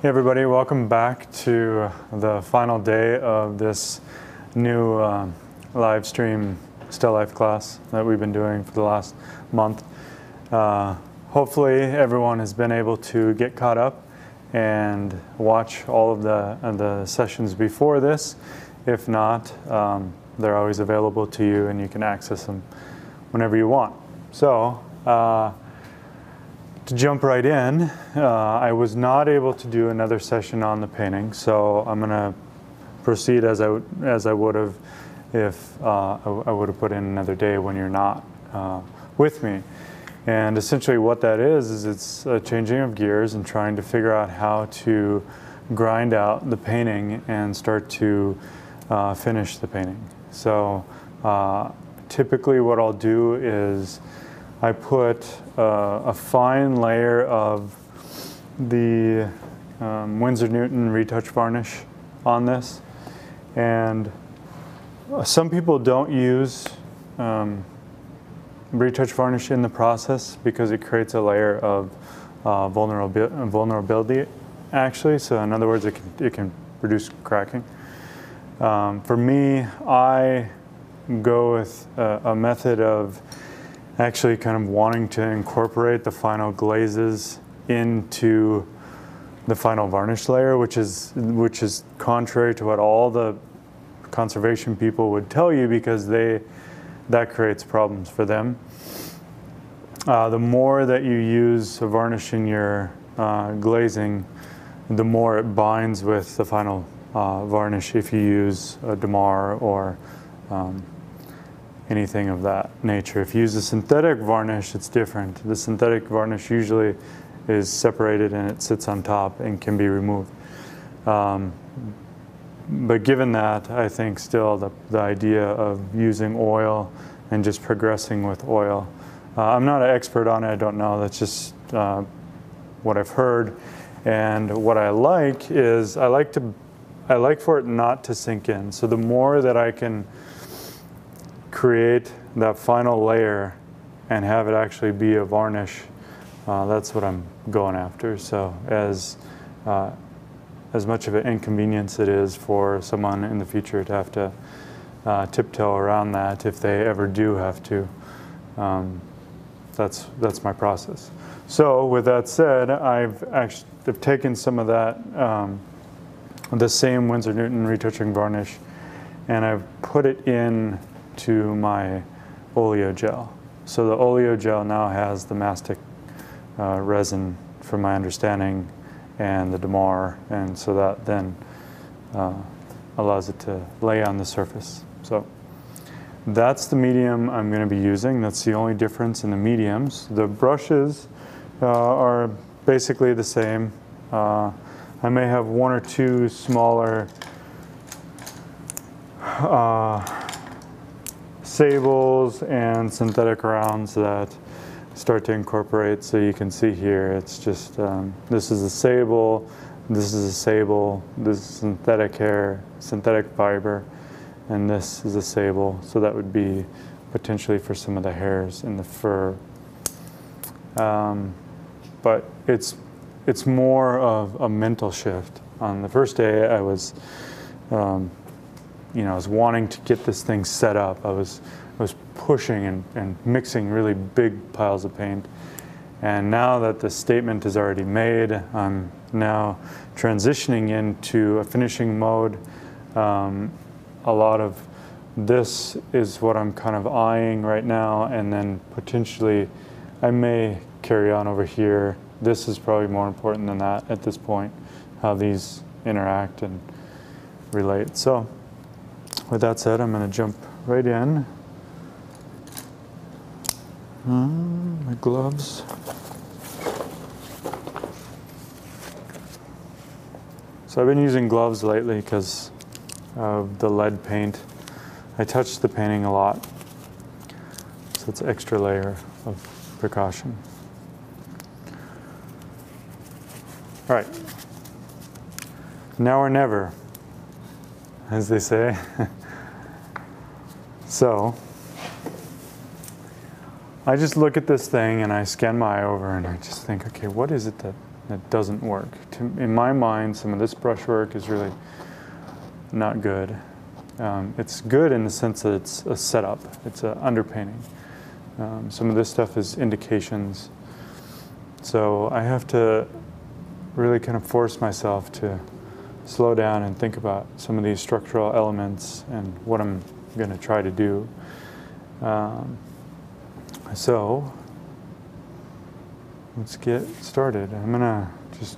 Hey everybody, welcome back to the final day of this new live stream still life class that we've been doing for the last month. Hopefully everyone has been able to get caught up and watch all of the sessions before this. If not, they're always available to you and you can access them whenever you want. So, to jump right in, I was not able to do another session on the painting, so I'm going to proceed as I would have if I would have put in another day when you're not with me. And essentially what that is it's a changing of gears and trying to figure out how to grind out the painting and start to finish the painting. So typically what I'll do is I put a fine layer of the Winsor Newton retouch varnish on this, and some people don't use retouch varnish in the process because it creates a layer of vulnerability actually. So in other words, it can produce cracking. For me, I go with a method of actually kind of wanting to incorporate the final glazes into the final varnish layer, which is contrary to what all the conservation people would tell you, because that creates problems for them. The more that you use a varnish in your glazing, the more it binds with the final varnish if you use a Damar or anything of that nature. If you use a synthetic varnish, it's different. The synthetic varnish usually is separated and it sits on top and can be removed. But given that, I think still the idea of using oil and just progressing with oil. I'm not an expert on it, I don't know, that's just what I've heard. And what I like is, I like for it not to sink in. So the more that I can create that final layer and have it actually be a varnish, that's what I'm going after. So as much of an inconvenience it is for someone in the future to have to tiptoe around that, if they ever do have to, that's my process. So with that said, I've taken some of that, the same Winsor Newton retouching varnish, and I've put it in to my oleo gel. So the oleo gel now has the mastic resin, from my understanding, and the Damar, and so that then allows it to lay on the surface. So that's the medium I'm going to be using. That's the only difference in the mediums. The brushes are basically the same. I may have one or two smaller sables and synthetic rounds that start to incorporate. So you can see here, it's just, this is a sable, this is a sable, this is synthetic hair, synthetic fiber, and this is a sable. So that would be potentially for some of the hairs in the fur. But it's more of a mental shift. On the first day, I was I was wanting to get this thing set up. I was pushing and mixing really big piles of paint. And now that the statement is already made, I'm now transitioning into a finishing mode. A lot of this is what I'm kind of eyeing right now, and then potentially I may carry on over here. This is probably more important than that at this point, how these interact and relate. So with that said, I'm going to jump right in. My gloves. So I've been using gloves lately because of the lead paint. I touch the painting a lot, so it's an extra layer of precaution. All right, now or never, as they say. So I just look at this thing and I scan my eye over and I just think, okay, what is it that doesn't work in my mind, some of this brushwork is really not good. It's good in the sense that it's a setup, it's an underpainting. Some of this stuff is indications. So I have to really kind of force myself to slow down and think about some of these structural elements and what I'm going to try to do. So let's get started. I'm going to just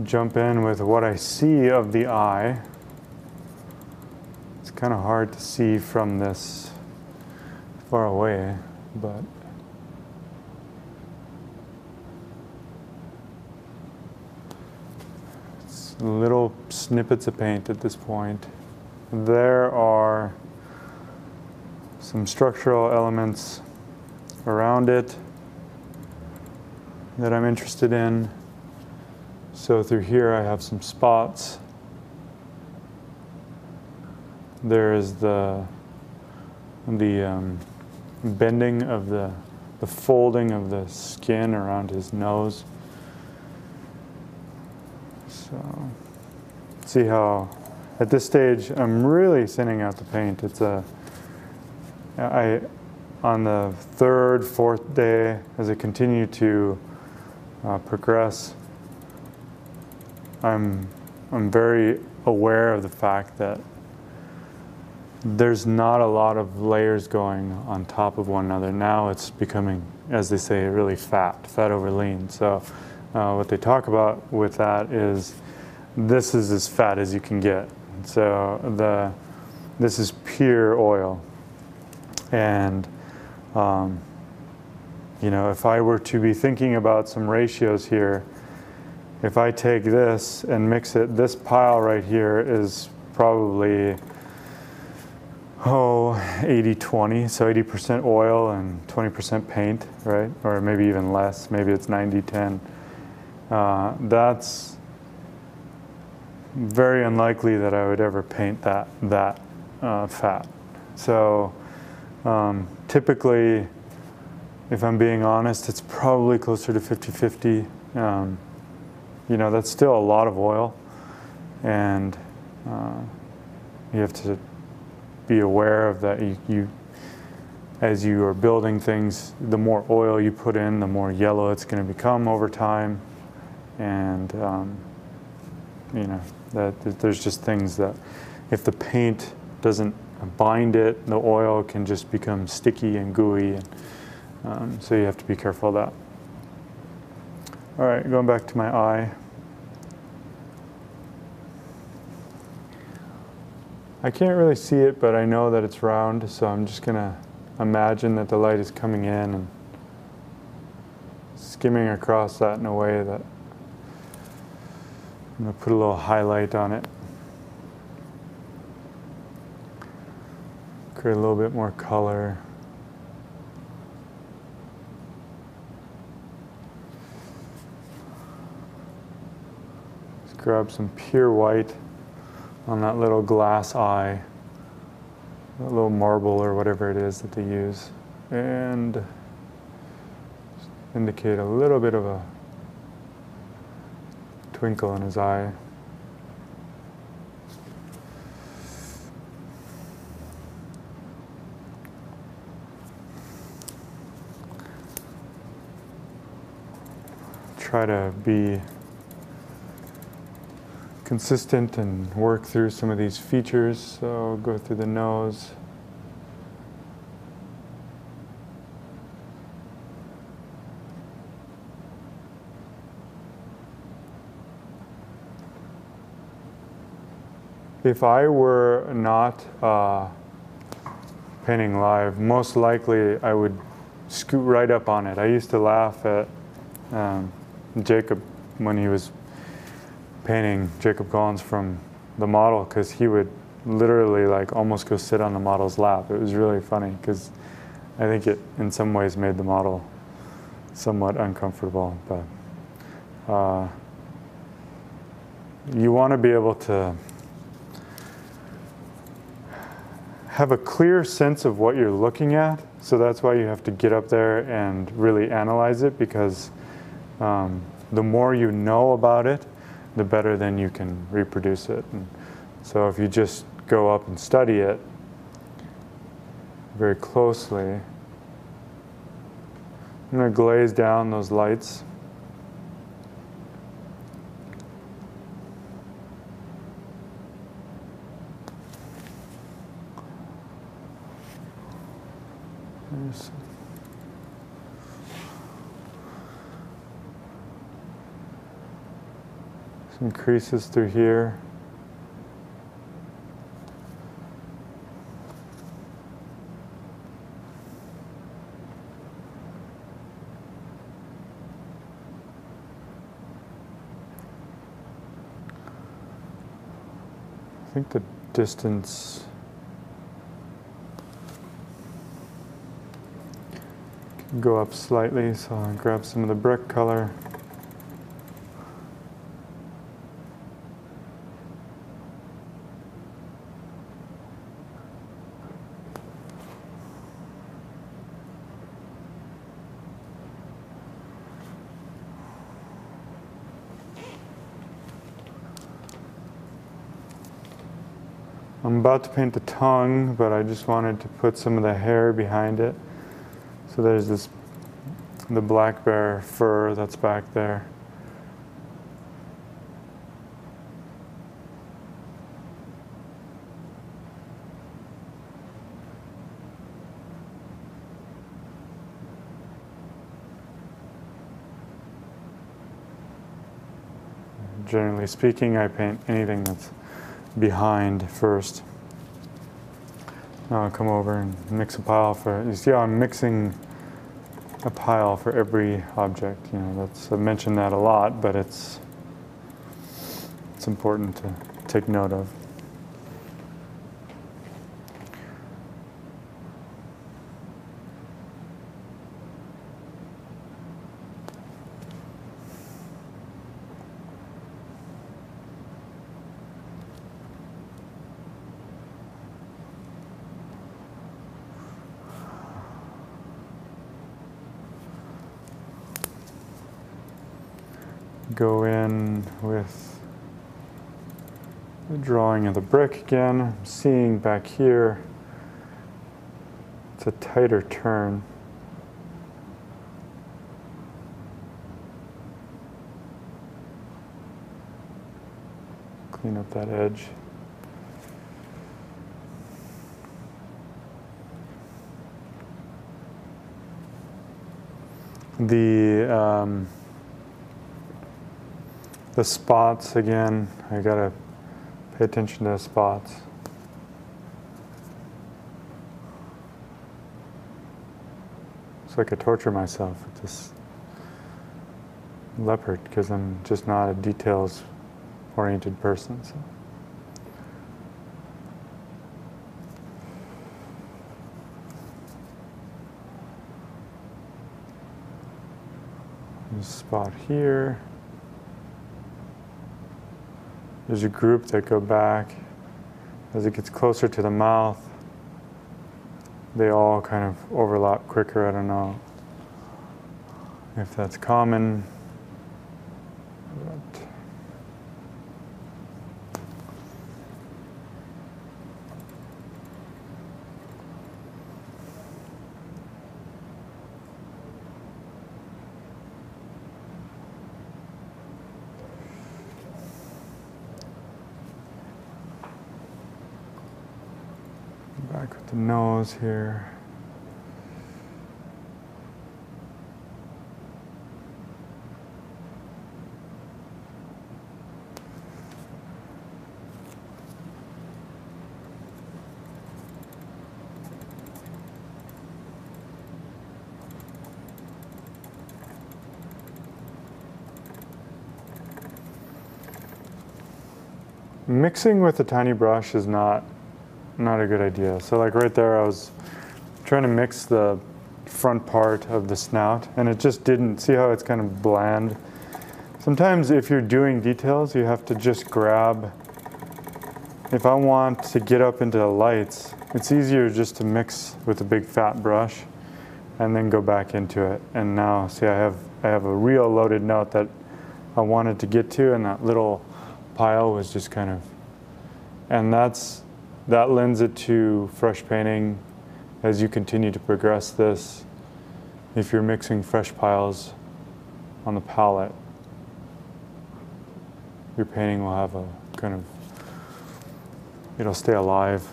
jump in with what I see of the eye. It's kind of hard to see from this far away, but it's little snippets of paint at this point. There are some structural elements around it that I'm interested in. So through here I have some spots. There is the bending of the folding of the skin around his nose. So see how at this stage I'm really thinning out the paint. It's on the third, fourth day, as I continue to progress, I'm very aware of the fact that there's not a lot of layers going on top of one another. Now it's becoming, as they say, really fat over lean. So what they talk about with that is this is as fat as you can get. So this is pure oil. And you know, if I were to be thinking about some ratios here, if I take this and mix it, this pile right here is probably 80-20, so 80% oil and 20% paint, right? Or maybe even less, maybe it's 90-10. That's very unlikely that I would ever paint that fat. So typically, if I'm being honest, it's probably closer to 50-50. You know, that's still a lot of oil, and you have to be aware of that. As you are building things, the more oil you put in, the more yellow it's going to become over time, and you know, that there's just things that if the paint doesn't bind it, the oil can just become sticky and gooey, and so you have to be careful of that. All right, going back to my eye. I can't really see it, but I know that it's round, so I'm just going to imagine that the light is coming in and skimming across that in a way that I'm going to put a little highlight on it. Create a little bit more color. Just grab some pure white on that little glass eye, that little marble or whatever it is that they use, and indicate a little bit of a twinkle in his eye. Try to be consistent and work through some of these features. So go through the nose. If I were not painting live, most likely I would scoot right up on it. I used to laugh at Jacob when he was painting, Jacob Collins, from the model, because he would literally like almost go sit on the model's lap. It was really funny because I think it in some ways made the model somewhat uncomfortable. But you want to be able to have a clear sense of what you're looking at. So that's why you have to get up there and really analyze it, because the more you know about it, the better then you can reproduce it. And so if you just go up and study it very closely, I'm going to glaze down those lights. There's some creases through here. I think the distance can go up slightly, so I'll grab some of the brick color. I'm about to paint the tongue, but I just wanted to put some of the hair behind it. So there's the black bear fur that's back there. Generally speaking, I paint anything that's behind first. Now I'll come over and mix a pile for, you see how I'm mixing a pile for every object. You know, I've mentioned that a lot, but it's important to take note of. Go in with the drawing of the brick again. I'm seeing back here, it's a tighter turn. Clean up that edge. The spots, again, I gotta pay attention to the spots. It's like I torture myself with this leopard because I'm just not a details-oriented person. So. There's a spot here. There's a group that go back. As it gets closer to the mouth, they all kind of overlap quicker. I don't know if that's common. But back with the nose here. Mixing with a tiny brush is not a good idea. So like right there, I was trying to mix the front part of the snout and it just didn't. See how it's kind of bland? Sometimes if you're doing details, you have to just grab. If I want to get up into the lights, it's easier just to mix with a big fat brush and then go back into it. And now see, I have a real loaded note that I wanted to get to, and that little pile was just kind of, and that lends it to fresh painting as you continue to progress this. If you're mixing fresh piles on the palette, your painting will have a kind of, it'll stay alive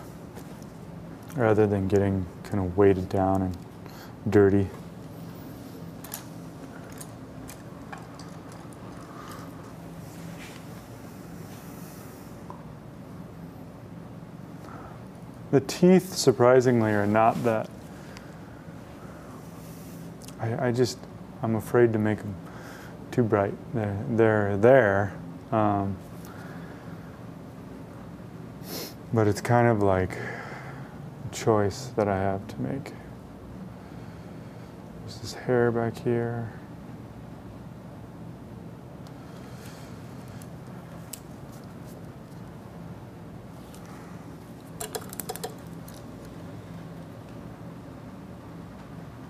rather than getting kind of weighted down and dirty. The teeth, surprisingly, are not that. I'm afraid to make them too bright. They're there. But it's kind of like a choice that I have to make. There's this hair back here.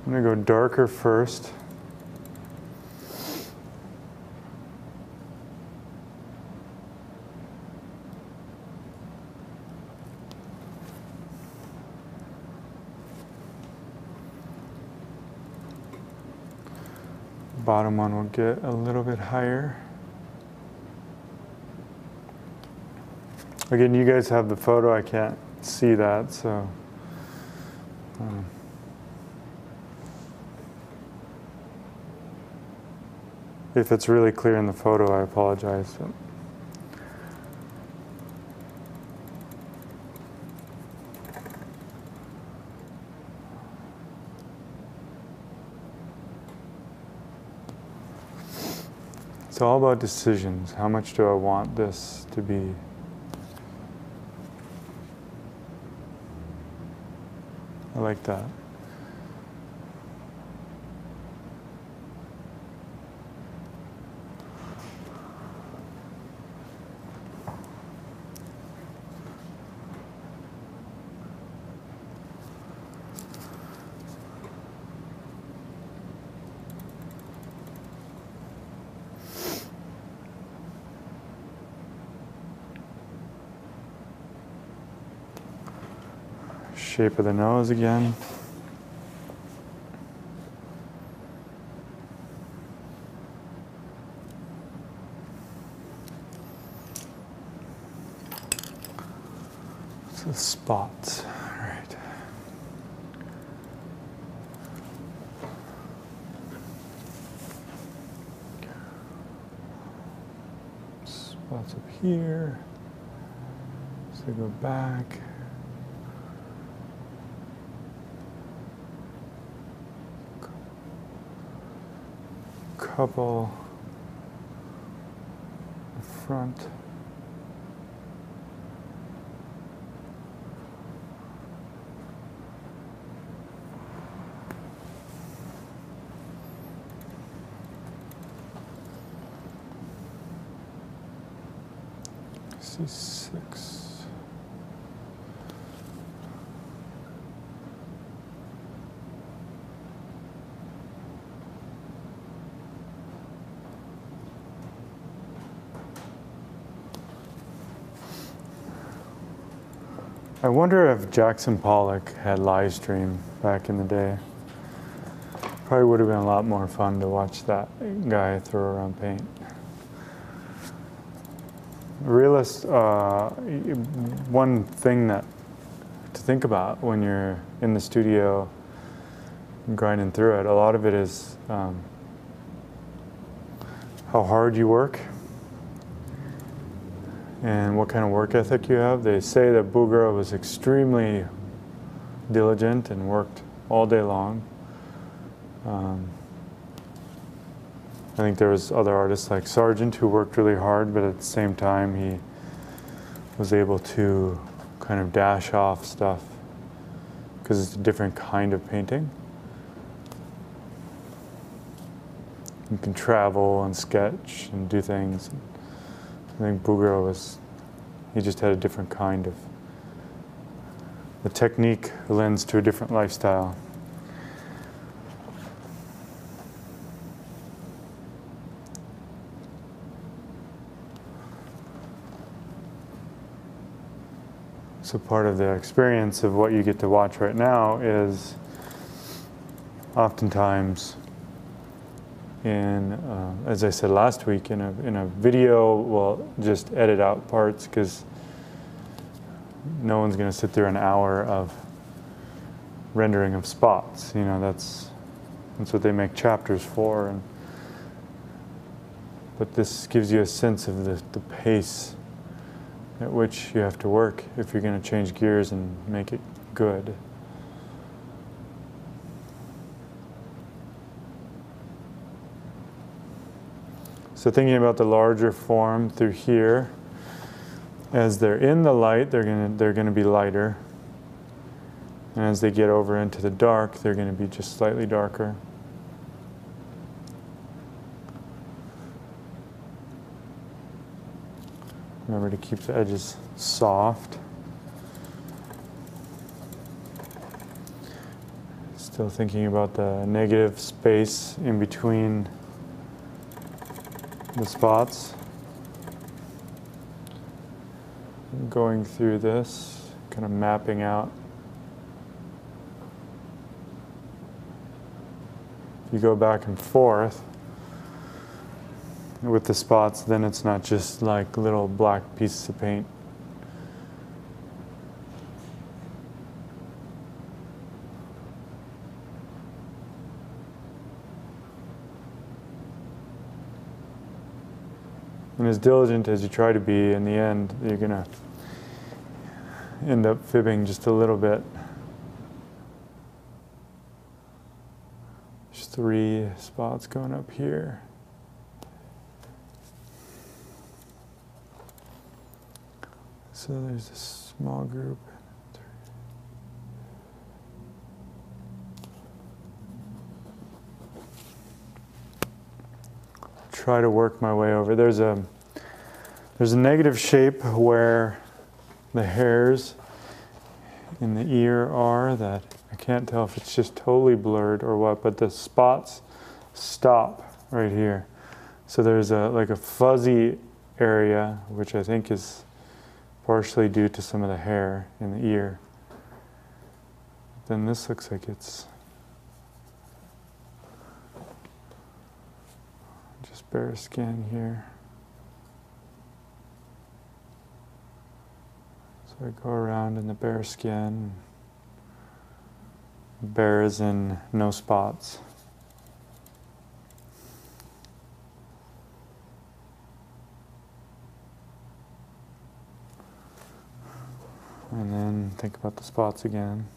I'm going to go darker first. Bottom one will get a little bit higher. Again, you guys have the photo, I can't see that, so. If it's really clear in the photo, I apologize. It's all about decisions. How much do I want this to be? I like that. Shape of the nose again. So spots, all right. Spots up here. So go back. Couple in front. C6. I wonder if Jackson Pollock had Livestream back in the day. Probably would have been a lot more fun to watch that guy throw around paint. Realist, one thing that to think about when you're in the studio grinding through it, a lot of it is how hard you work and what kind of work ethic you have. They say that Bouguereau was extremely diligent and worked all day long. I think there was other artists like Sargent who worked really hard, but at the same time he was able to kind of dash off stuff because it's a different kind of painting. You can travel and sketch and do things. I think Bouguereau he just had a different kind of, the technique lends to a different lifestyle. So part of the experience of what you get to watch right now is oftentimes in, as I said last week, in a video, we'll just edit out parts because no one's going to sit there an hour of rendering of spots. You know, that's what they make chapters for. But this gives you a sense of the pace at which you have to work if you're going to change gears and make it good. So thinking about the larger form through here, as they're in the light, they're going to be lighter. And as they get over into the dark, they're going to be just slightly darker. Remember to keep the edges soft. Still thinking about the negative space in between the spots. Going through this, kind of mapping out. If you go back and forth with the spots, then it's not just like little black pieces of paint. And as diligent as you try to be, in the end, you're going to end up fibbing just a little bit. There's 3 spots going up here. So there's a small group. Try to work my way over. There's a negative shape where the hairs in the ear are, that I can't tell if it's just totally blurred or what, but the spots stop right here. So there's like a fuzzy area, which I think is partially due to some of the hair in the ear. Then this looks like it's just bare skin here. So I go around in the bare skin. Bare as in no spots. And then think about the spots again.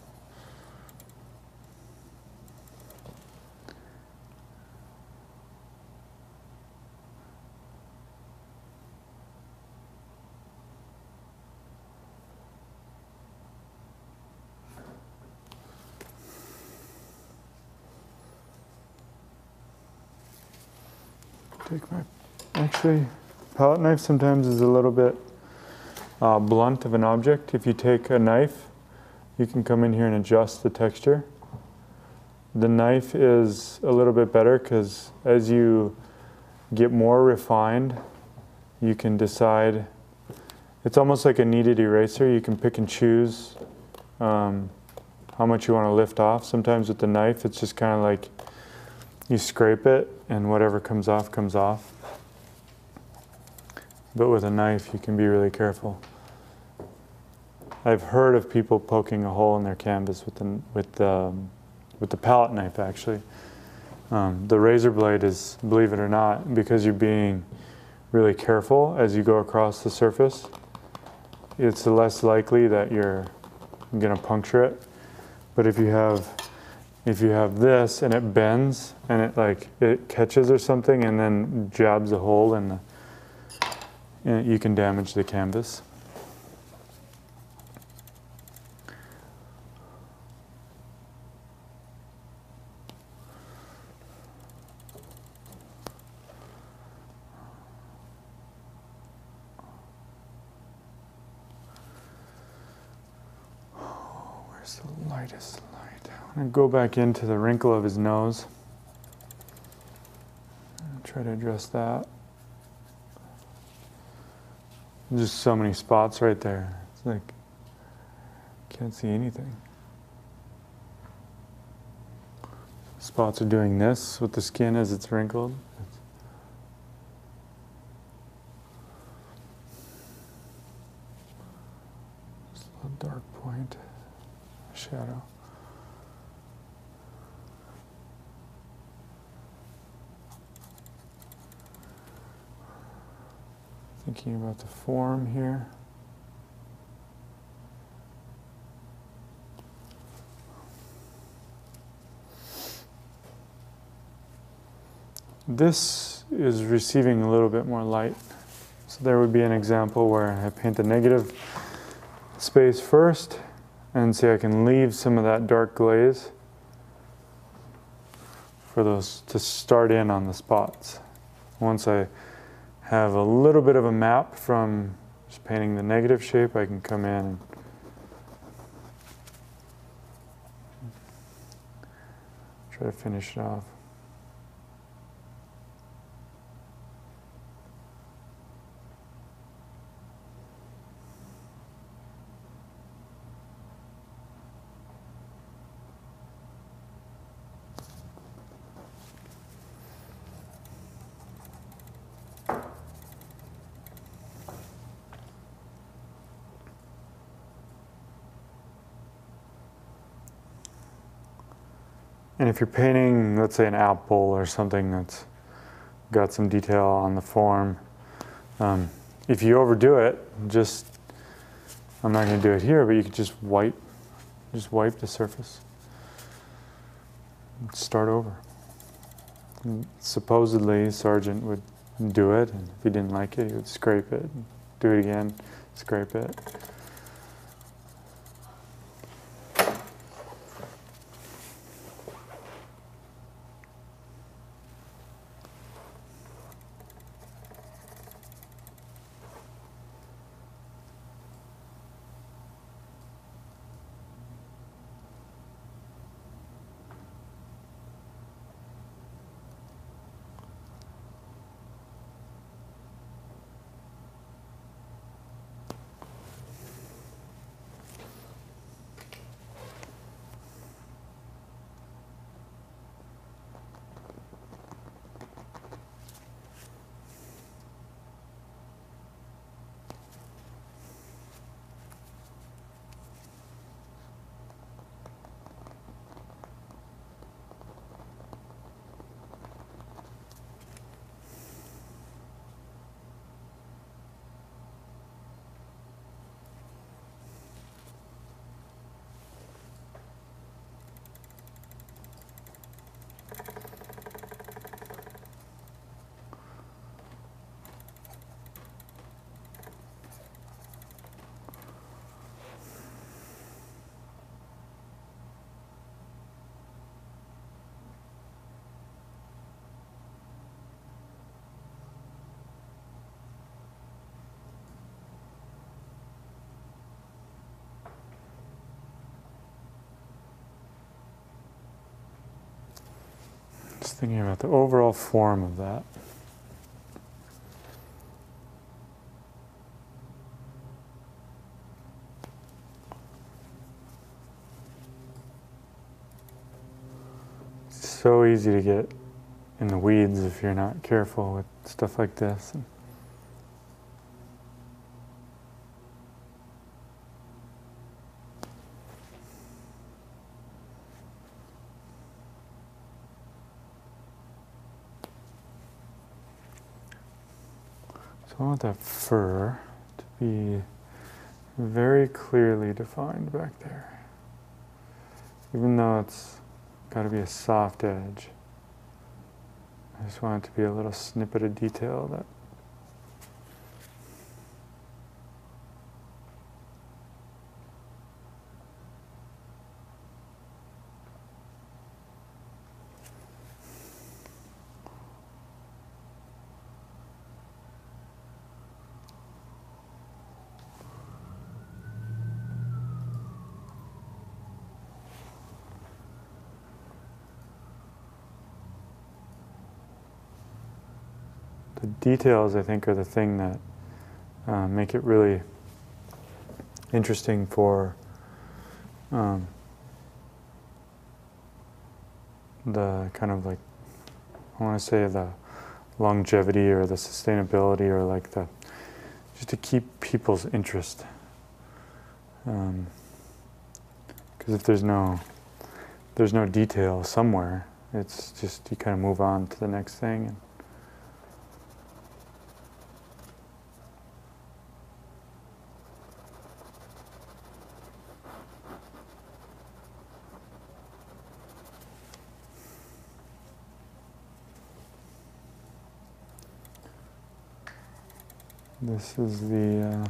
Actually, palette knife sometimes is a little bit blunt of an object. If you take a knife, you can come in here and adjust the texture. The knife is a little bit better because as you get more refined, you can decide. It's almost like a kneaded eraser. You can pick and choose how much you want to lift off. Sometimes with the knife, it's just kind of like you scrape it and whatever comes off, comes off. But with a knife, you can be really careful. I've heard of people poking a hole in their canvas with the palette knife, actually. The razor blade is, believe it or not, because you're being really careful as you go across the surface, it's less likely that you're going to puncture it. But if you have this and it bends and it catches or something and then jabs a hole in the, you can damage the canvas. Where's the lightest light? I'm going to go back into the wrinkle of his nose. Try to address that. Just so many spots right there. It's like Can't see anything. Spots are doing this with the skin as it's wrinkled. Just a little dark point, shadow. Thinking about the form here. This is receiving a little bit more light. So there would be an example where I paint the negative space first and see I can leave some of that dark glaze for those to start in on the spots. Once I have a little bit of a map from just painting the negative shape, I can come in and try to finish it off. And if you're painting, let's say, an apple or something that's got some detail on the form, if you overdo it, I'm not going to do it here, but you could just wipe the surface and start over. And supposedly, Sargent would do it, and if he didn't like it, he would scrape it, do it again, scrape it. Just thinking about the overall form of that. It's so easy to get in the weeds if you're not careful with stuff like this. So I want that fur to be very clearly defined back there. Even though it's got to be a soft edge, I just want it to be a little snippet of detail that the details, I think, are the thing that make it really interesting for the kind of like, I want to say the longevity or the sustainability or like the, just to keep people's interest. Because if there's no detail somewhere, it's just, you kind of move on to the next thing. And this is the,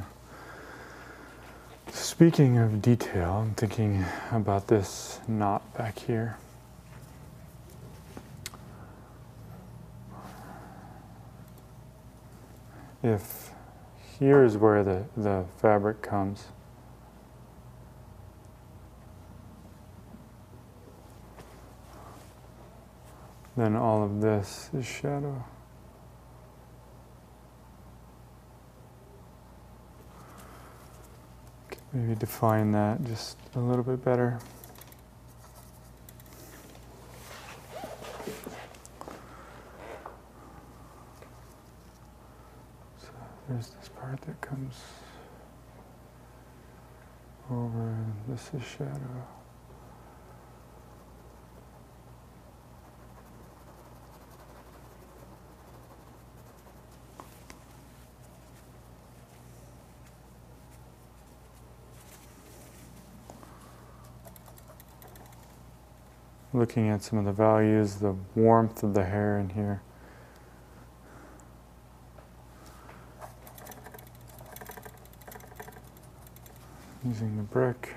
speaking of detail, I'm thinking about this knot back here. If here is where the fabric comes, then all of this is shadow. Maybe define that just a little bit better. So there's this part that comes over, and this is shadow. Looking at some of the values, the warmth of the hair in here. Using the brick.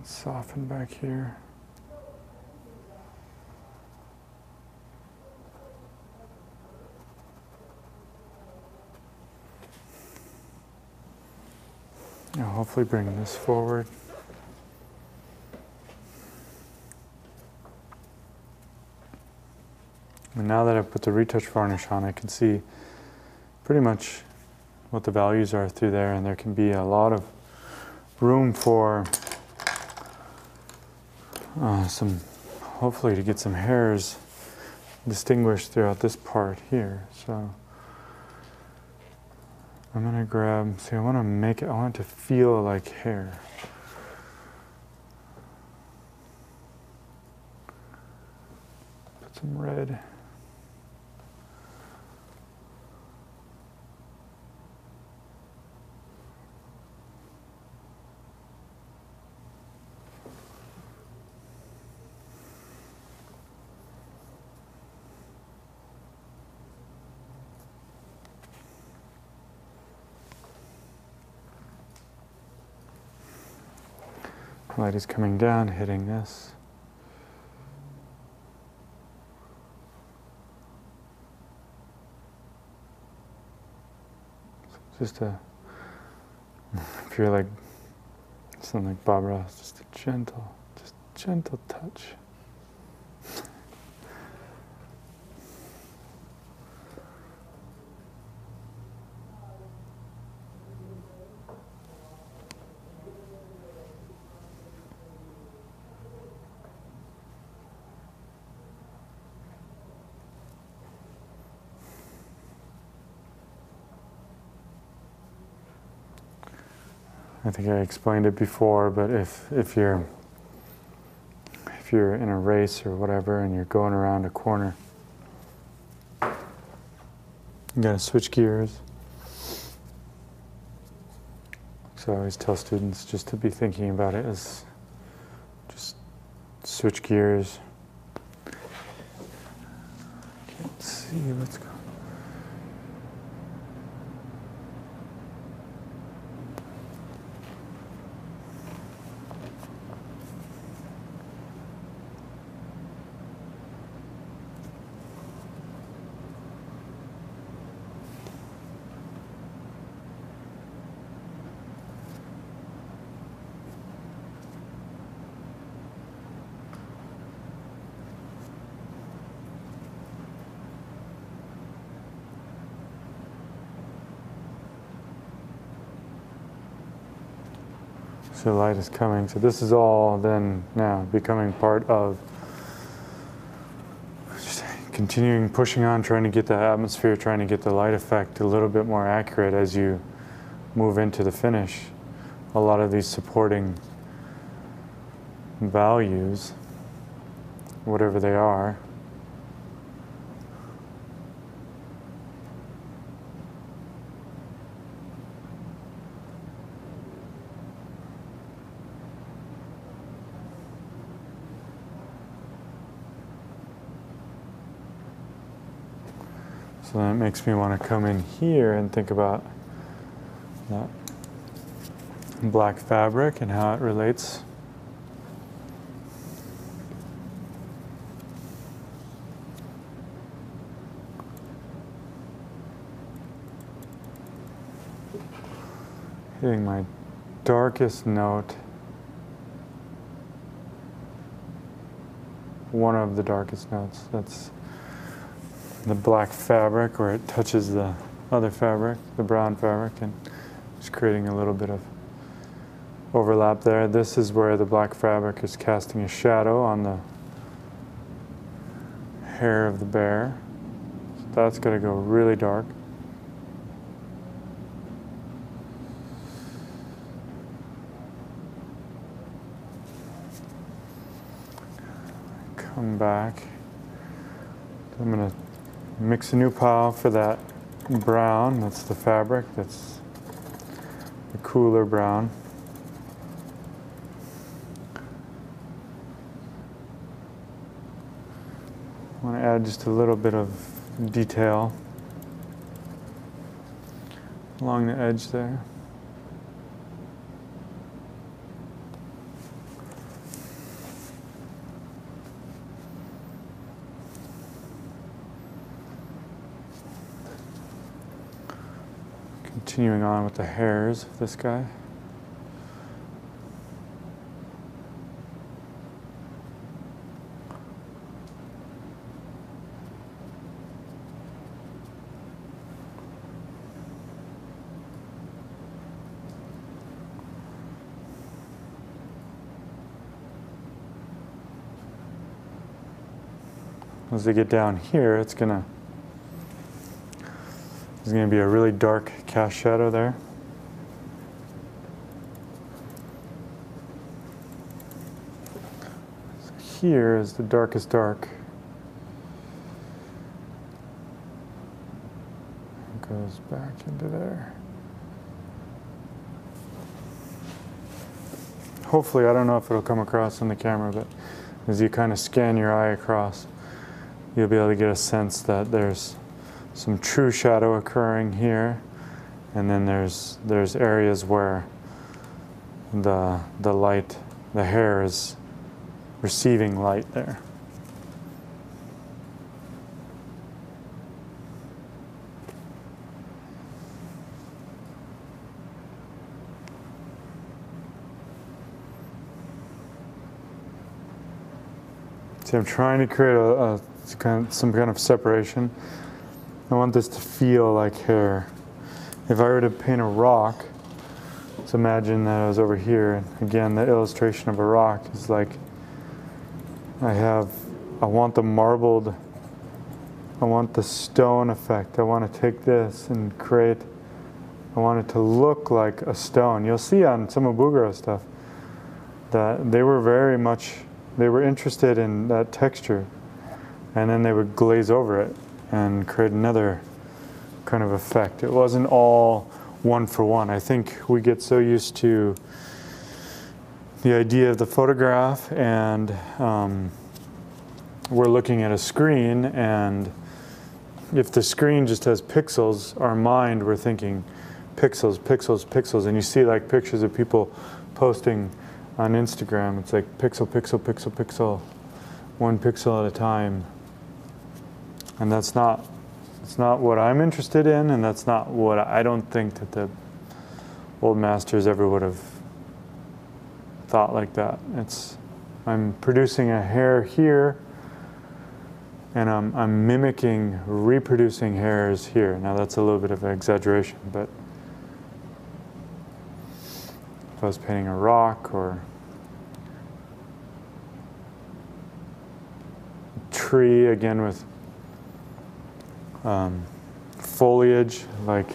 Soften back here. I'll hopefully bring this forward. And now that I've put the retouch varnish on, I can see pretty much what the values are through there, and there can be a lot of room for hopefully to get some hairs distinguished throughout this part here. So I'm going to grab, see, I want it to feel like hair. Put some red. Light is coming down, hitting this. Just if you're like, something like Bob Ross, just a gentle touch. I think I explained it before, but if you're in a race or whatever and you're going around a corner, you gotta switch gears. So I always tell students just to be thinking about it as just switch gears. Can't see what's going on. So light is coming. So this is all then now becoming part of just continuing pushing on, trying to get the atmosphere, trying to get the light effect a little bit more accurate as you move into the finish. A lot of these supporting values, whatever they are, so then it makes me want to come in here and think about that black fabric and how it relates. Hitting my darkest note, one of the darkest notes, that's the black fabric where it touches the other fabric, the brown fabric, and just creating a little bit of overlap there. This is where the black fabric is casting a shadow on the hair of the bear. So that's going to go really dark. Come back. I'm going to mix a new pile for that brown. That's the fabric. That's the cooler brown. I want to add just a little bit of detail along the edge there. Continuing on with the hairs of this guy. As they get down here, there's going to be a really dark cast shadow there. So here is the darkest dark. It goes back into there. Hopefully, I don't know if it'll come across on the camera, but as you kind of scan your eye across, you'll be able to get a sense that there's some true shadow occurring here, and then there's areas where the light, the hair is receiving light there. See, I'm trying to create some kind of separation. I want this to feel like hair. If I were to paint a rock, let's imagine that I was over here. And again, the illustration of a rock is like, I want the marbled, I want the stone effect. I want to take this and I want it to look like a stone. You'll see on some of Bouguereau's stuff that they were interested in that texture, and then they would glaze over it and create another kind of effect. It wasn't all one for one. I think we get so used to the idea of the photograph, and we're looking at a screen, and if the screen just has pixels, our mind, we're thinking pixels, pixels, pixels, and you see like pictures of people posting on Instagram. It's like pixel, pixel, pixel, pixel, one pixel at a time. And that's not what I'm interested in, and that's not what I don't think that the old masters ever would have thought like that. I'm producing a hair here, and I'm mimicking, reproducing hairs here. Now that's a little bit of an exaggeration, but if I was painting a rock or a tree, again with foliage, like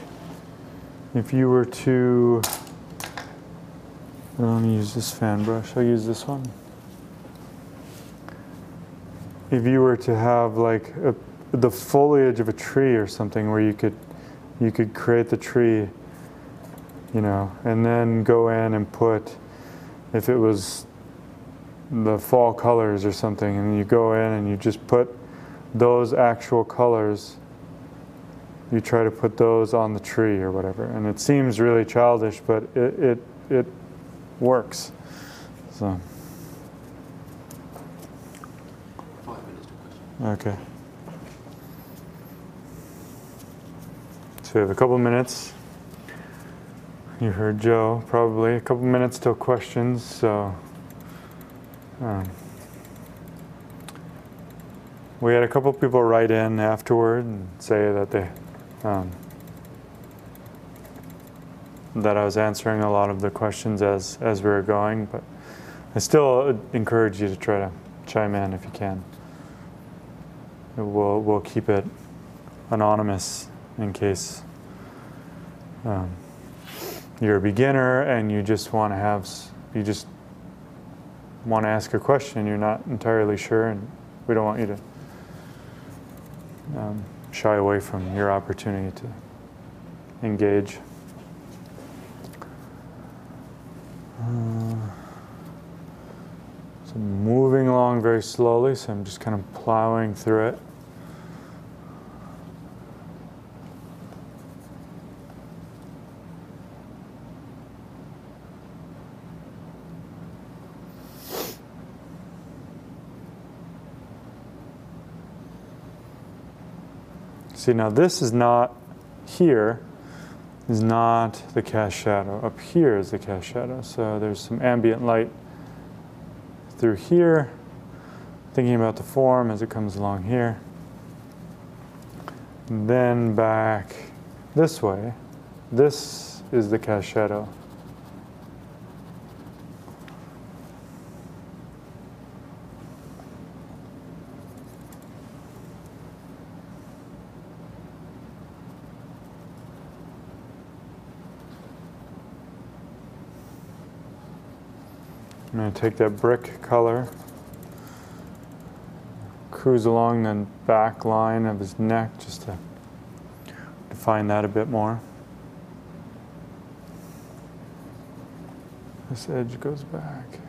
if you were to, I don't use this fan brush, I'll use this one. If you were to have like the foliage of a tree or something where you could create the tree, you know, and then go in and put, if it was the fall colors or something, and you go in and you just put those actual colors, you try to put those on the tree or whatever. And it seems really childish, but it works. So. 5 minutes to question. Okay. So we have a couple minutes. You heard Joe, probably. A couple minutes till questions, so. We had a couple people write in afterward and say that they, that I was answering a lot of the questions as we were going, but I still encourage you to try to chime in if you can. We'll keep it anonymous in case you're a beginner and you just want to ask a question, you're not entirely sure, and we don't want you to shy away from your opportunity to engage. So I'm moving along very slowly, so I'm just kind of plowing through it. See, now this is not, here is not the cast shadow. Up here is the cast shadow. So there's some ambient light through here, thinking about the form as it comes along here. And then back this way, this is the cast shadow. I'm going to take that brick color, cruise along the back line of his neck just to define that a bit more. This edge goes back.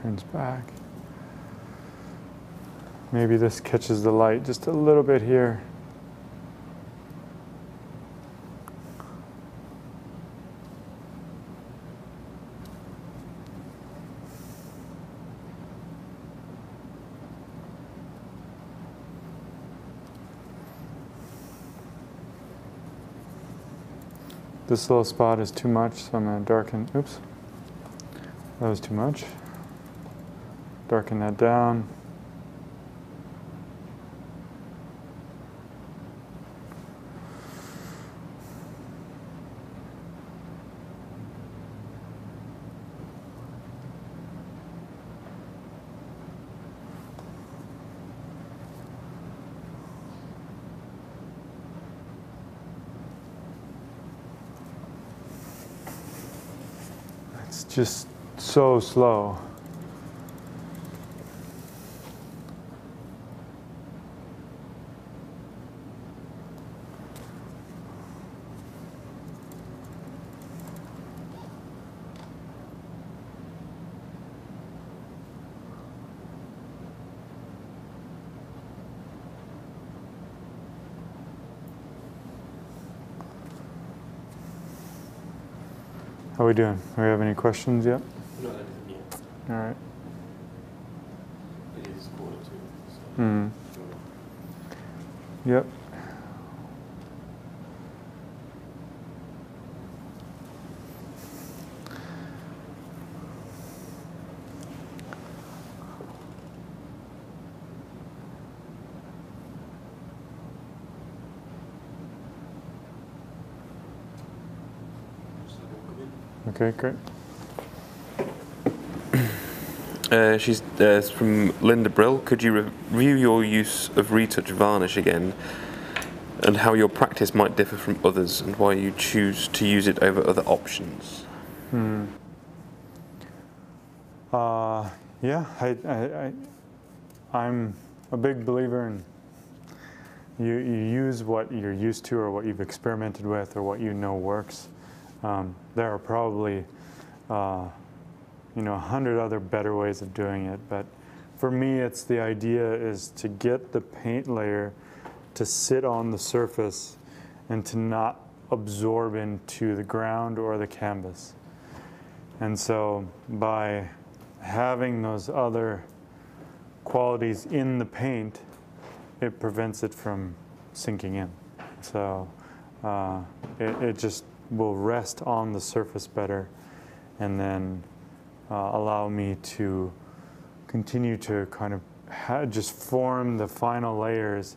Turns back. Maybe this catches the light just a little bit here. This little spot is too much, so I'm going to darken. Oops. That was too much. Darken that down. It's just so slow. How are we doing? Do we have any questions yet? Not anything yet. All right. It is 1:45, so. Mm. Yep. Just let them come in. Okay, great. She's from Linda Brill. Could you review your use of retouch varnish again, and how your practice might differ from others, and why you choose to use it over other options? Yeah, I'm a big believer in you use what you're used to or what you've experimented with or what you know works. There are probably 100 other better ways of doing it, but for me it's the idea is to get the paint layer to sit on the surface and to not absorb into the ground or the canvas. And so by having those other qualities in the paint, it prevents it from sinking in. So it just will rest on the surface better, and then allow me to continue to kind of just form the final layers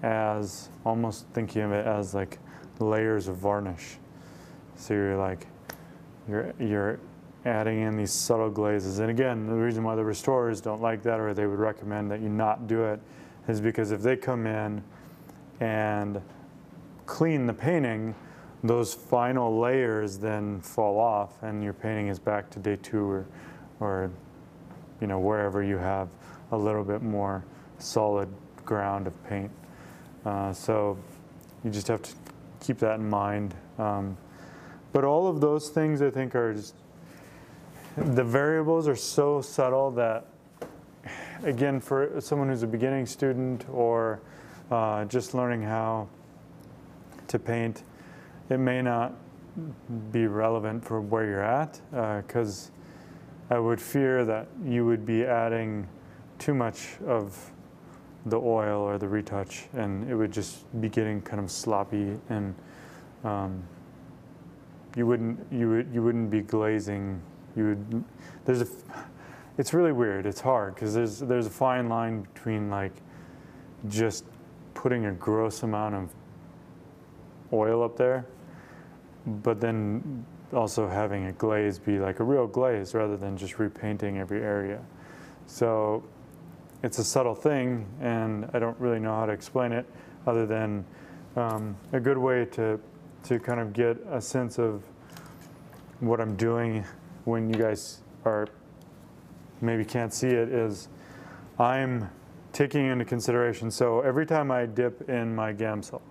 as almost thinking of it as like layers of varnish. So you're adding in these subtle glazes. And again, the reason why the restorers don't like that, or they would recommend that you not do it, is because if they come in and clean the painting, those final layers then fall off and your painting is back to day 2 or wherever you have a little bit more solid ground of paint. So you just have to keep that in mind. But all of those things I think are just, the variables are so subtle that, again, for someone who's a beginning student or just learning how to paint, it may not be relevant for where you're at, because I would fear that you would be adding too much of the oil or the retouch, and it would just be getting kind of sloppy, and you wouldn't be glazing. It's really weird. It's hard because there's a fine line between like just putting a gross amount of oil up there, but then also having a glaze be like a real glaze rather than just repainting every area. So it's a subtle thing, and I don't really know how to explain it other than a good way to kind of get a sense of what I'm doing when you guys are maybe can't see it is I'm taking into consideration, so every time I dip in my Gamsol,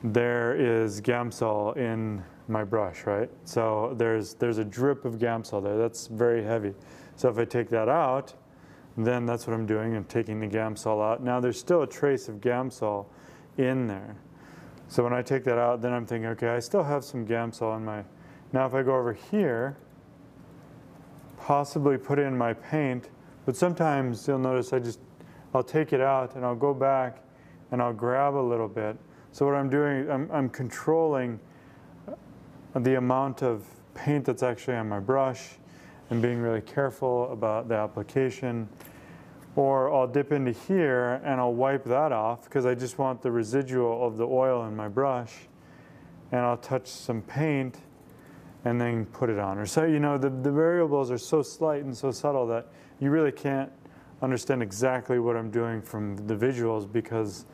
there is Gamsol in my brush, right? So there's a drip of Gamsol there. That's very heavy. So if I take that out, then that's what I'm doing. I'm taking the Gamsol out. Now there's still a trace of Gamsol in there. So when I take that out, then I'm thinking, okay, I still have some Gamsol in my, now if I go over here, possibly put in my paint, but sometimes you'll notice I'll take it out and I'll go back and I'll grab a little bit. So what I'm doing, I'm controlling the amount of paint that's actually on my brush and being really careful about the application. Or I'll dip into here and I'll wipe that off because I just want the residual of the oil in my brush, and I'll touch some paint and then put it on. Or so, the variables are so slight and so subtle that you really can't understand exactly what I'm doing from the visuals, because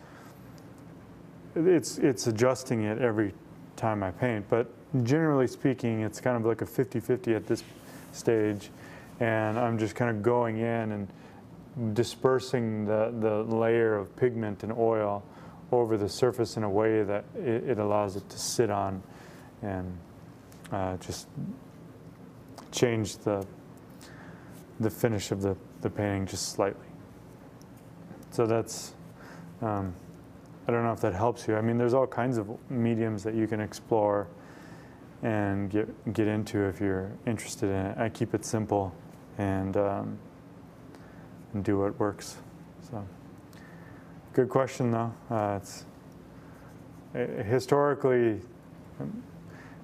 it's adjusting it every time I paint. But generally speaking, it's kind of like a 50-50 at this stage, and I'm just kind of going in and dispersing the layer of pigment and oil over the surface in a way that it allows it to sit on and just change the finish of the painting just slightly. So that's, I don't know if that helps you. I mean, there's all kinds of mediums that you can explore, and get into if you're interested in it. I keep it simple and do what works. So, good question though. It's historically,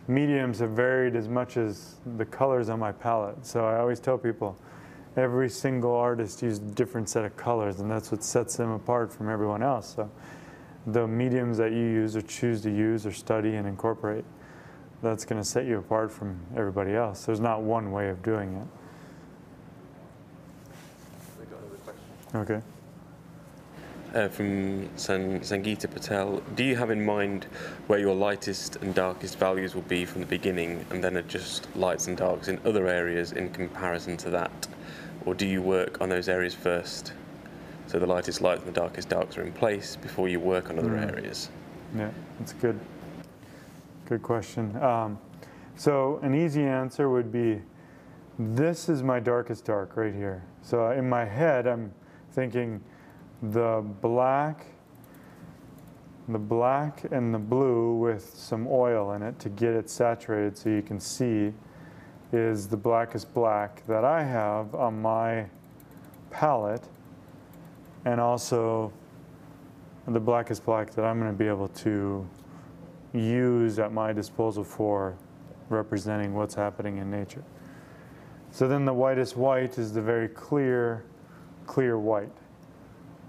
mediums have varied as much as the colors on my palette. So I always tell people, every single artist uses a different set of colors, and that's what sets them apart from everyone else. So the mediums that you use or choose to use or study and incorporate, that's going to set you apart from everybody else. There's not one way of doing it. I got another question. Okay. From Sangeeta Patel, do you have in mind where your lightest and darkest values will be from the beginning and then adjust lights and darks in other areas in comparison to that? Or do you work on those areas first? So the lightest lights and the darkest darks are in place before you work on other areas? Yeah, that's good. Good question. So an easy answer would be, this is my darkest dark right here. So in my head, I'm thinking the black and the blue with some oil in it to get it saturated so you can see is the blackest black that I have on my palette, and also the blackest black that I'm going to be able to use at my disposal for representing what's happening in nature. So then the whitest white is the very clear white.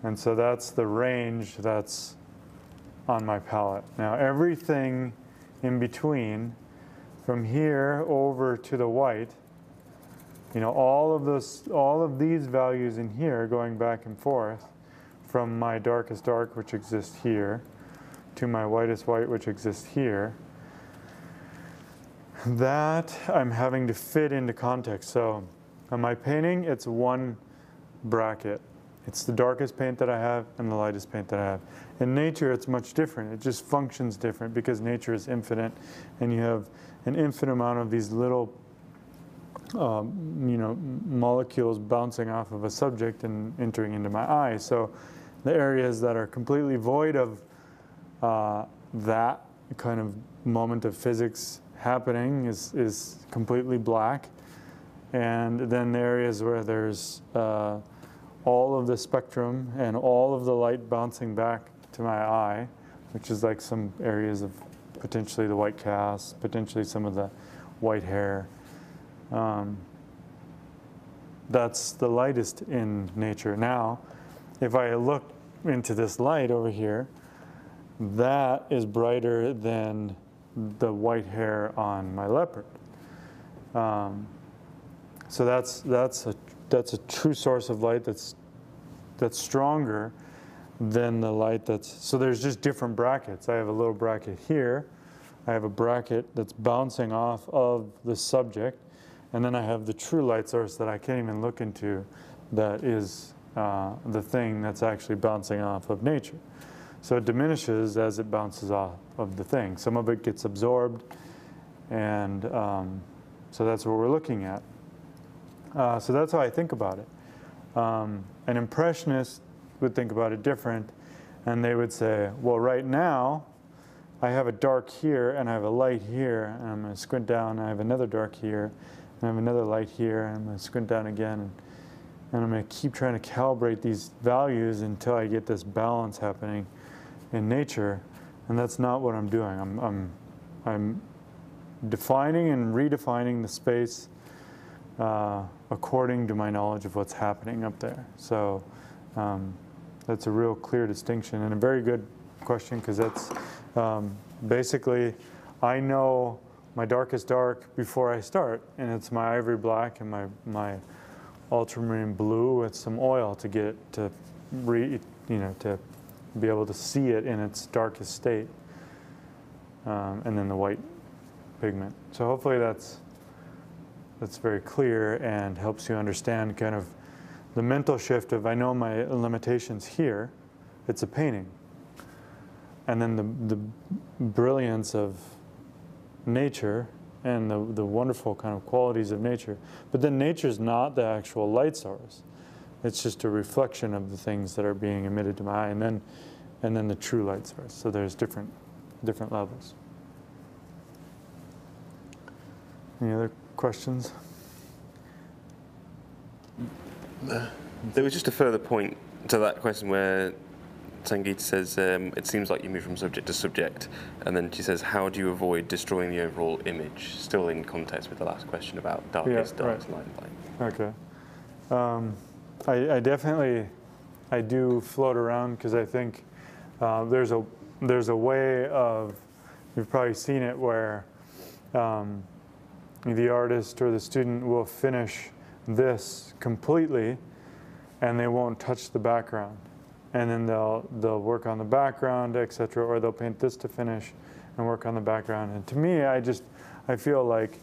And so that's the range that's on my palette. Now everything in between, from here over to the white, you know, all of these values in here going back and forth from my darkest dark, which exists here, to my whitest white, which exists here, that I'm having to fit into context. So on my painting, it's one bracket. It's the darkest paint that I have and the lightest paint that I have. In nature, it's much different. It just functions different because nature is infinite, and you have an infinite amount of these little molecules bouncing off of a subject and entering into my eye. So the areas that are completely void of that kind of moment of physics happening is completely black. And then the areas where there's all of the spectrum and all of the light bouncing back to my eye, which is like some areas of potentially the white cast, potentially some of the white hair. That's the lightest in nature. Now, if I look into this light over here, that is brighter than the white hair on my leopard. So that's a true source of light that's stronger than the light that's, so there's just different brackets. I have a little bracket here. I have a bracket that's bouncing off of the subject, and then I have the true light source that I can't even look into, that is the thing that's actually bouncing off of nature. So it diminishes as it bounces off of the thing. Some of it gets absorbed, and so that's what we're looking at. So that's how I think about it. An impressionist would think about it different, and they would say, well, right now I have a dark here and I have a light here, and I'm going to squint down, and I have another dark here and I have another light here, and I'm going to squint down again, and I'm going to keep trying to calibrate these values until I get this balance happening in nature. And that's not what I'm doing. I'm defining and redefining the space according to my knowledge of what's happening up there. So that's a real clear distinction, and a very good question, because that's basically, I know my darkest dark before I start, and it's my ivory black and my ultramarine blue with some oil to get it to to be able to see it in its darkest state, and then the white pigment. So hopefully that's very clear and helps you understand kind of the mental shift of, I know my limitations here, it's a painting. And then the brilliance of nature and the wonderful kind of qualities of nature. But then nature's not the actual light source. It's just a reflection of the things that are being emitted to my eye, and then the true light source. So there's different levels. Any other questions? There was just a further point to that question where Sangeeta says, it seems like you move from subject to subject, and then she says, how do you avoid destroying the overall image? Still in context with the last question about darkest, darkest, light, light. Okay. I definitely, I do float around because I think there's a way of, you've probably seen it where the artist or the student will finish this completely and they won't touch the background. And then they'll work on the background, etc., or they'll paint this to finish and work on the background. And to me, I feel like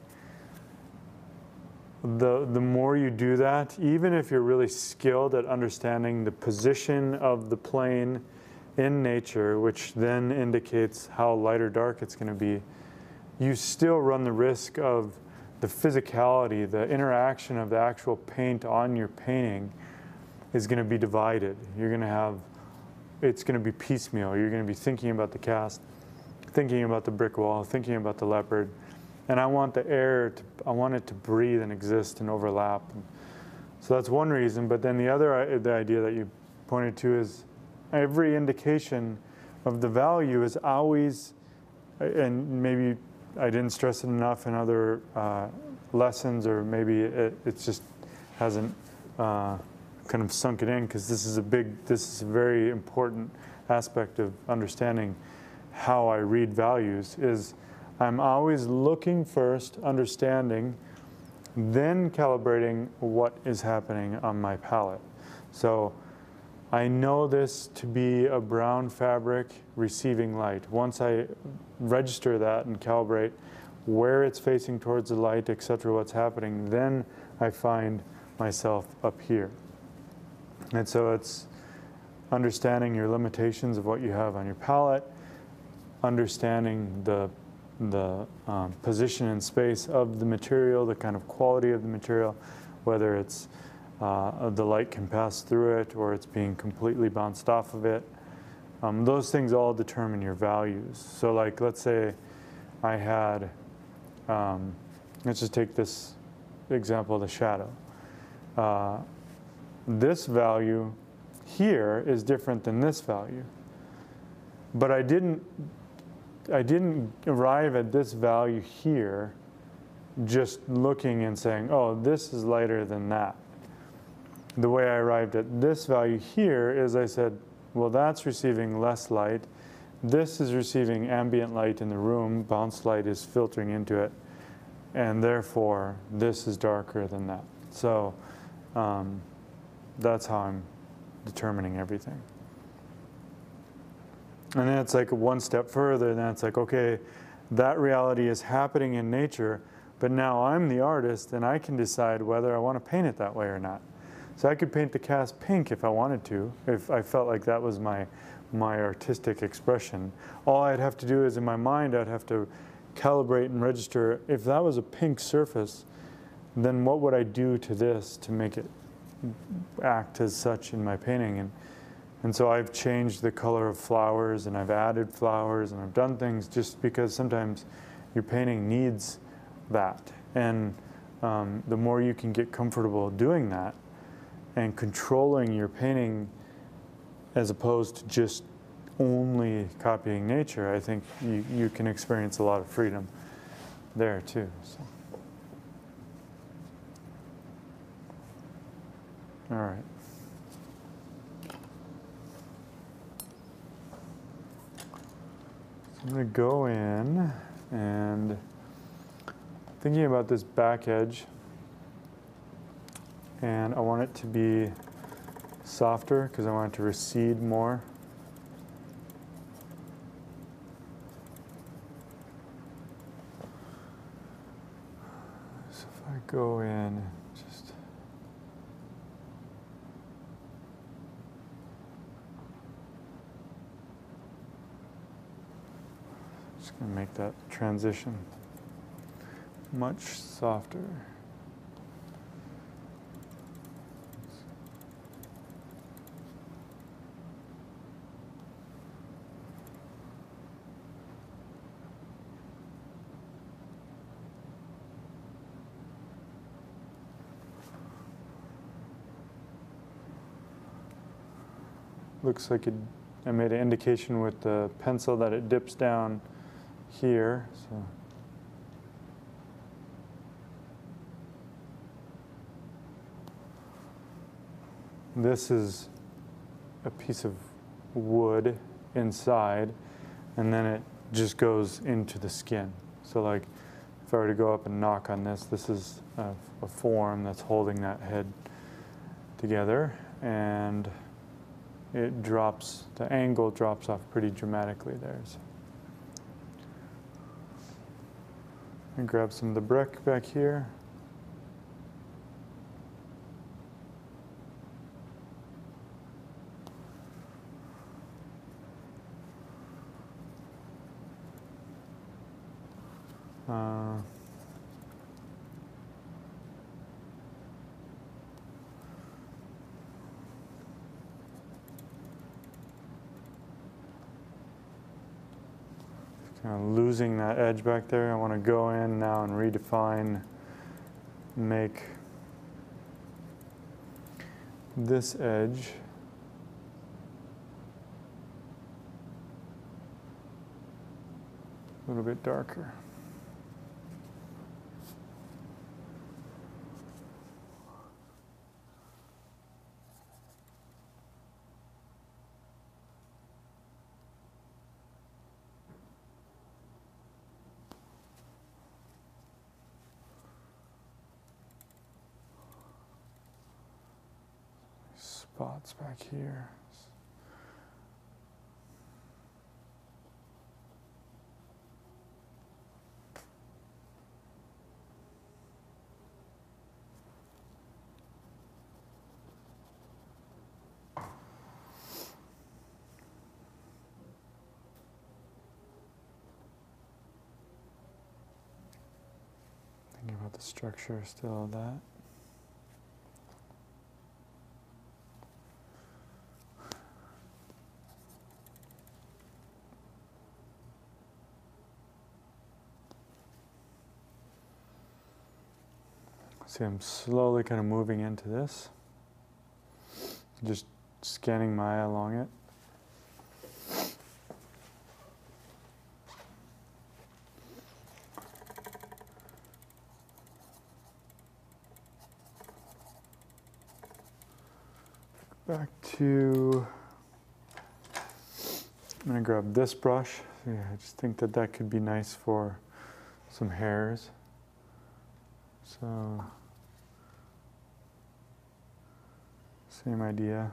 the more you do that, even if you're really skilled at understanding the position of the plane in nature, which then indicates how light or dark it's going to be, you still run the risk of the physicality, the interaction of the actual paint on your painting is going to be divided. You're going to have, it's going to be piecemeal. You're going to be thinking about the cast, thinking about the brick wall, thinking about the leopard. And I want the air, I want it to breathe and exist and overlap. And so that's one reason. But then the idea that you pointed to is every indication of the value is always, and maybe I didn't stress it enough in other lessons, or maybe it just hasn't kind of sunk it in, because this is a very important aspect of understanding how I read values, is I'm always looking first, understanding, then calibrating what is happening on my palette. So I know this to be a brown fabric receiving light. Once I register that and calibrate where it's facing towards the light, etc., what's happening, then I find myself up here. And so it's understanding your limitations of what you have on your palette, understanding the position and space of the material, the kind of quality of the material, whether it's the light can pass through it or it's being completely bounced off of it. Those things all determine your values. So like, let's say I had, let's just take this example of the shadow. This value here is different than this value. But I didn't arrive at this value here just looking and saying, oh, this is lighter than that. The way I arrived at this value here is I said, well, that's receiving less light. This is receiving ambient light in the room. Bounce light is filtering into it. And therefore, this is darker than that. So that's how I'm determining everything. And then it's like one step further, then it's like, okay, that reality is happening in nature, but now I'm the artist and I can decide whether I want to paint it that way or not. So I could paint the cast pink if I wanted to, if I felt like that was my artistic expression. All I'd have to do is in my mind, I'd have to calibrate and register, if that was a pink surface, then what would I do to this to make it act as such in my painting? And so I've changed the color of flowers, and I've added flowers, and I've done things just because sometimes your painting needs that. And the more you can get comfortable doing that and controlling your painting as opposed to just only copying nature, I think you can experience a lot of freedom there too. So. All right. I'm going to go in and thinking about this back edge, and I want it to be softer because I want it to recede more. So if I go in, and make that transition much softer. looks like I made an indication with the pencil that it dips down here. So this is a piece of wood inside, and then it just goes into the skin. So like if I were to go up and knock on this, this is a form that's holding that head together, and it drops, the angle drops off pretty dramatically there. So and grab some of the brick back here. Kind of losing that edge back there. I want to go in now and redefine, make this edge a little bit darker. Spots back here. Thinking about the structure still of that. See, I'm slowly kind of moving into this, just scanning my eye along it. Back to, I'm going to grab this brush. Yeah, I just think that that could be nice for some hairs. So, same idea.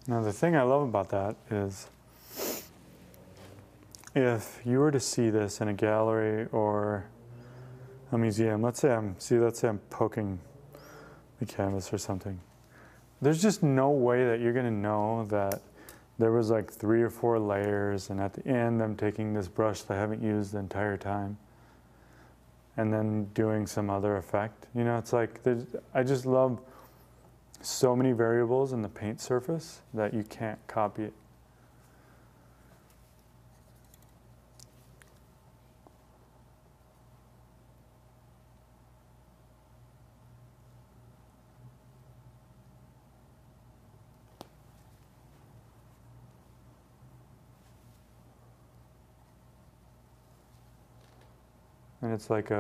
Now the thing I love about that is if you were to see this in a gallery or a museum, let's say I'm poking the canvas or something. There's just no way that you're gonna know that there was like 3 or 4 layers, and at the end I'm taking this brush that I haven't used the entire time and then doing some other effect. You know, it's like, I just love so many variables in the paint surface that you can't copy it. And it's like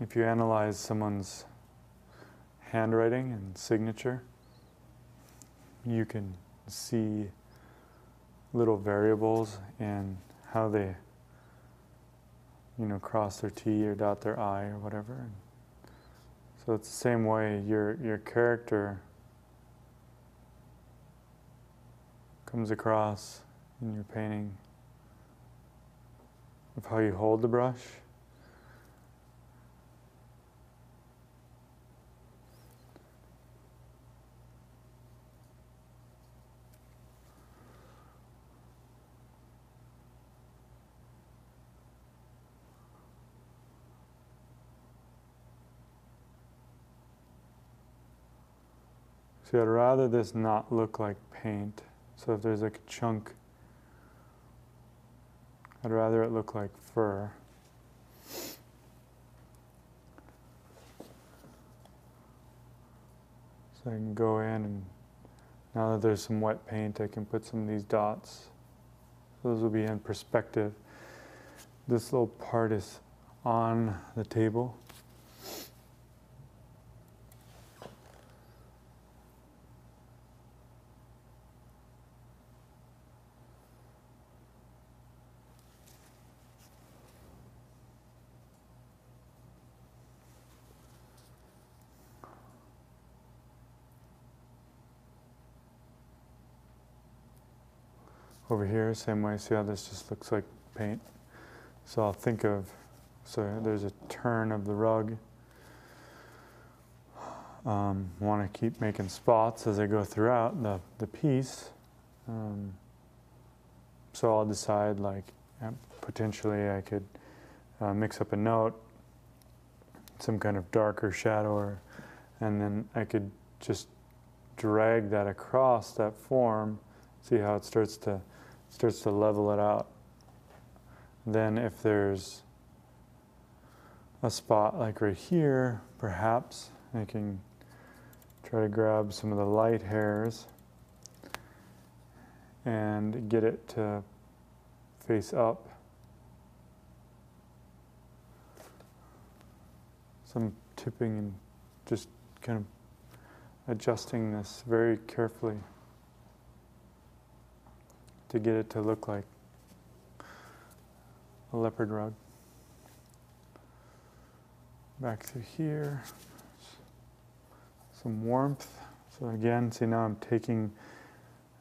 if you analyze someone's handwriting and signature, you can see little variables in how they, you know, cross their T or dot their I or whatever. And so it's the same way your character comes across in your painting of how you hold the brush. See, I'd rather this not look like paint. So if there's like a chunk, I'd rather it look like fur. So I can go in, and now that there's some wet paint, I can put some of these dots. Those will be in perspective. This little part is on the table. Over here, same way, see how this just looks like paint? So I'll think of, so there's a turn of the rug. Want to keep making spots as I go throughout the piece. So I'll decide, like, potentially I could mix up a note, some kind of darker shadow, and then I could just drag that across that form, see how it starts to level it out. Then if there's a spot like right here, perhaps I can try to grab some of the light hairs and get it to face up. So I'm tipping and just kind of adjusting this very carefully to get it to look like a leopard rug. Back through here, some warmth. So again, see, now I'm taking,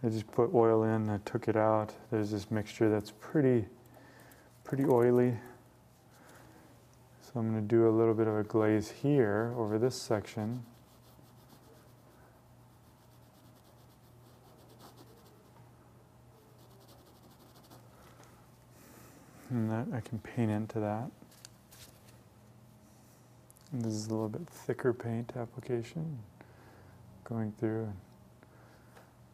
I just put oil in, I took it out. There's this mixture that's pretty oily. So I'm going to do a little bit of a glaze here over this section. And that I can paint into that. And this is a little bit thicker paint application. Going through and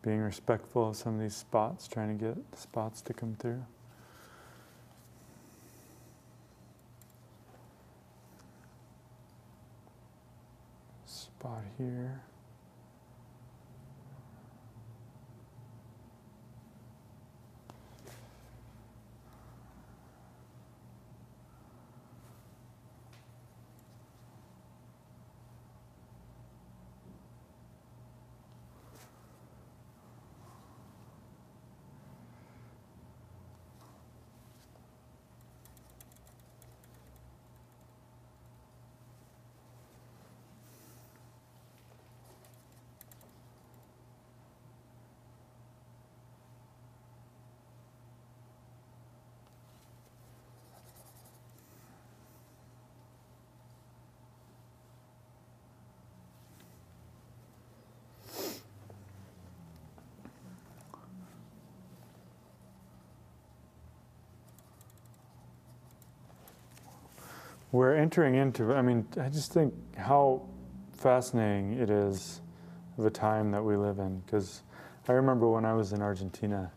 being respectful of some of these spots, trying to get the spots to come through. Spot here. We're entering into, I mean, I just think how fascinating it is of a time that we live in. Because I remember when I was in Argentina,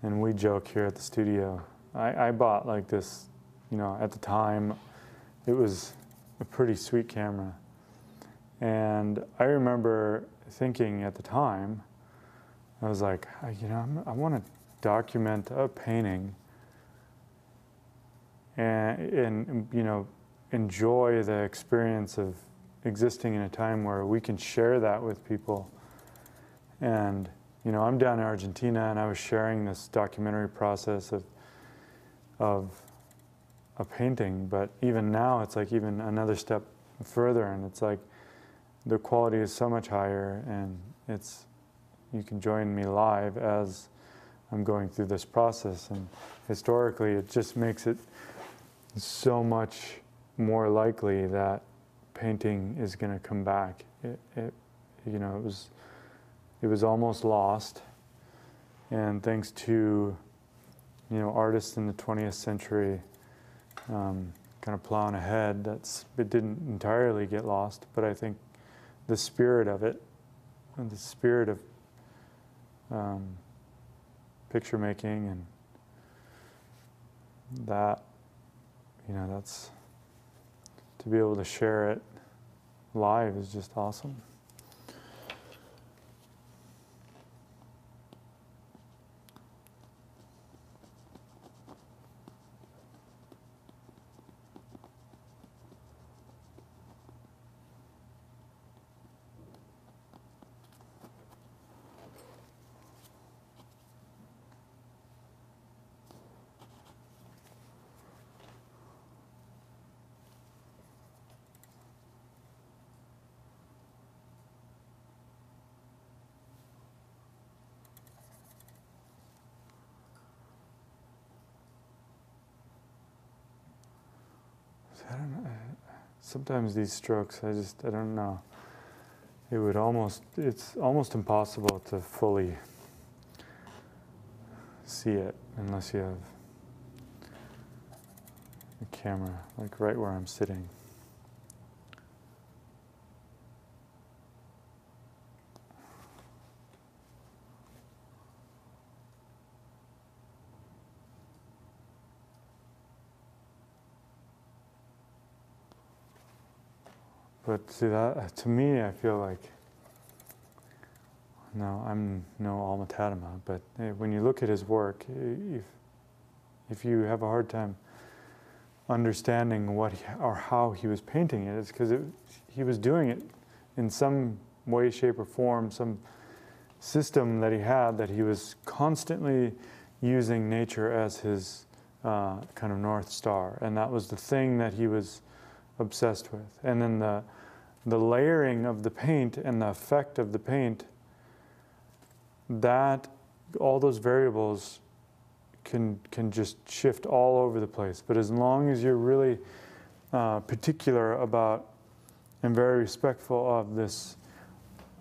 and we joke here at the studio, I bought like this, you know, at the time, it was a pretty sweet camera. And I remember thinking at the time, I was like, you know, I want to document a painting and you know, enjoy the experience of existing in a time where we can share that with people. And you know, I'm down in Argentina, and I was sharing this documentary process of a painting, but even now it's like even another step further, and it's like the quality is so much higher, and it's, you can join me live as I'm going through this process. And historically, it just makes it so much more likely that painting is going to come back. You know, it was almost lost, and thanks to, you know, artists in the 20th century kind of plowing ahead, it didn't entirely get lost, but I think the spirit of it the spirit of picture making, and that, that's, to be able to share it live is just awesome. I don't know. Sometimes these strokes, I don't know. It's almost impossible to fully see it unless you have a camera, like right where I'm sitting. But see, that, to me, I feel like, no, I'm no Alma Tadema, but when you look at his work, if you have a hard time understanding what or how he was painting it, it's because he was doing it in some way, shape, or form, some system that he had, that he was constantly using nature as his kind of North Star, and that was the thing that he was obsessed with. And then the layering of the paint and the effect of the paint, that all those variables can just shift all over the place. But as long as you're really particular about and very respectful of this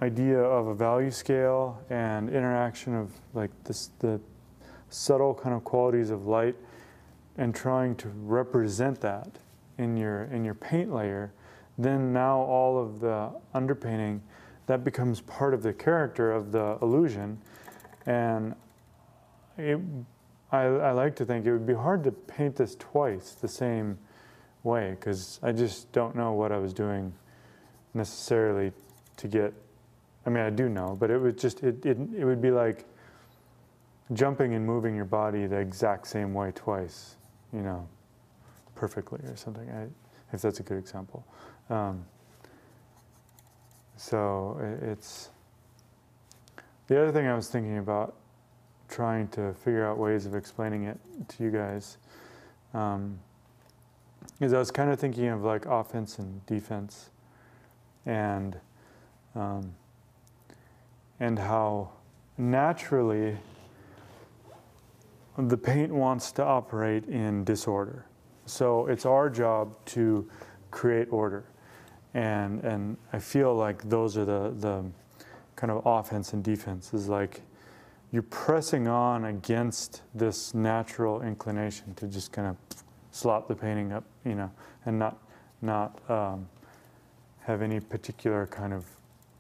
idea of a value scale and interaction of like the subtle kind of qualities of light, and trying to represent that in your paint layer, then now all of the underpainting, that becomes part of the character of the illusion. And I like to think it would be hard to paint this twice the same way, because I just don't know what I was doing necessarily to get, I mean, I do know, but it would just, it would be like jumping and moving your body the exact same way twice, perfectly or something, if that's a good example. So it's, the other thing I was thinking about, trying to figure out ways of explaining it to you guys, is I was kind of thinking of like offense and defense, and how naturally the paint wants to operate in disorder. So it's our job to create order. And I feel like those are the kind of offense and defense, is like you're pressing on against this natural inclination to just kind of slop the painting up, and not have any particular kind of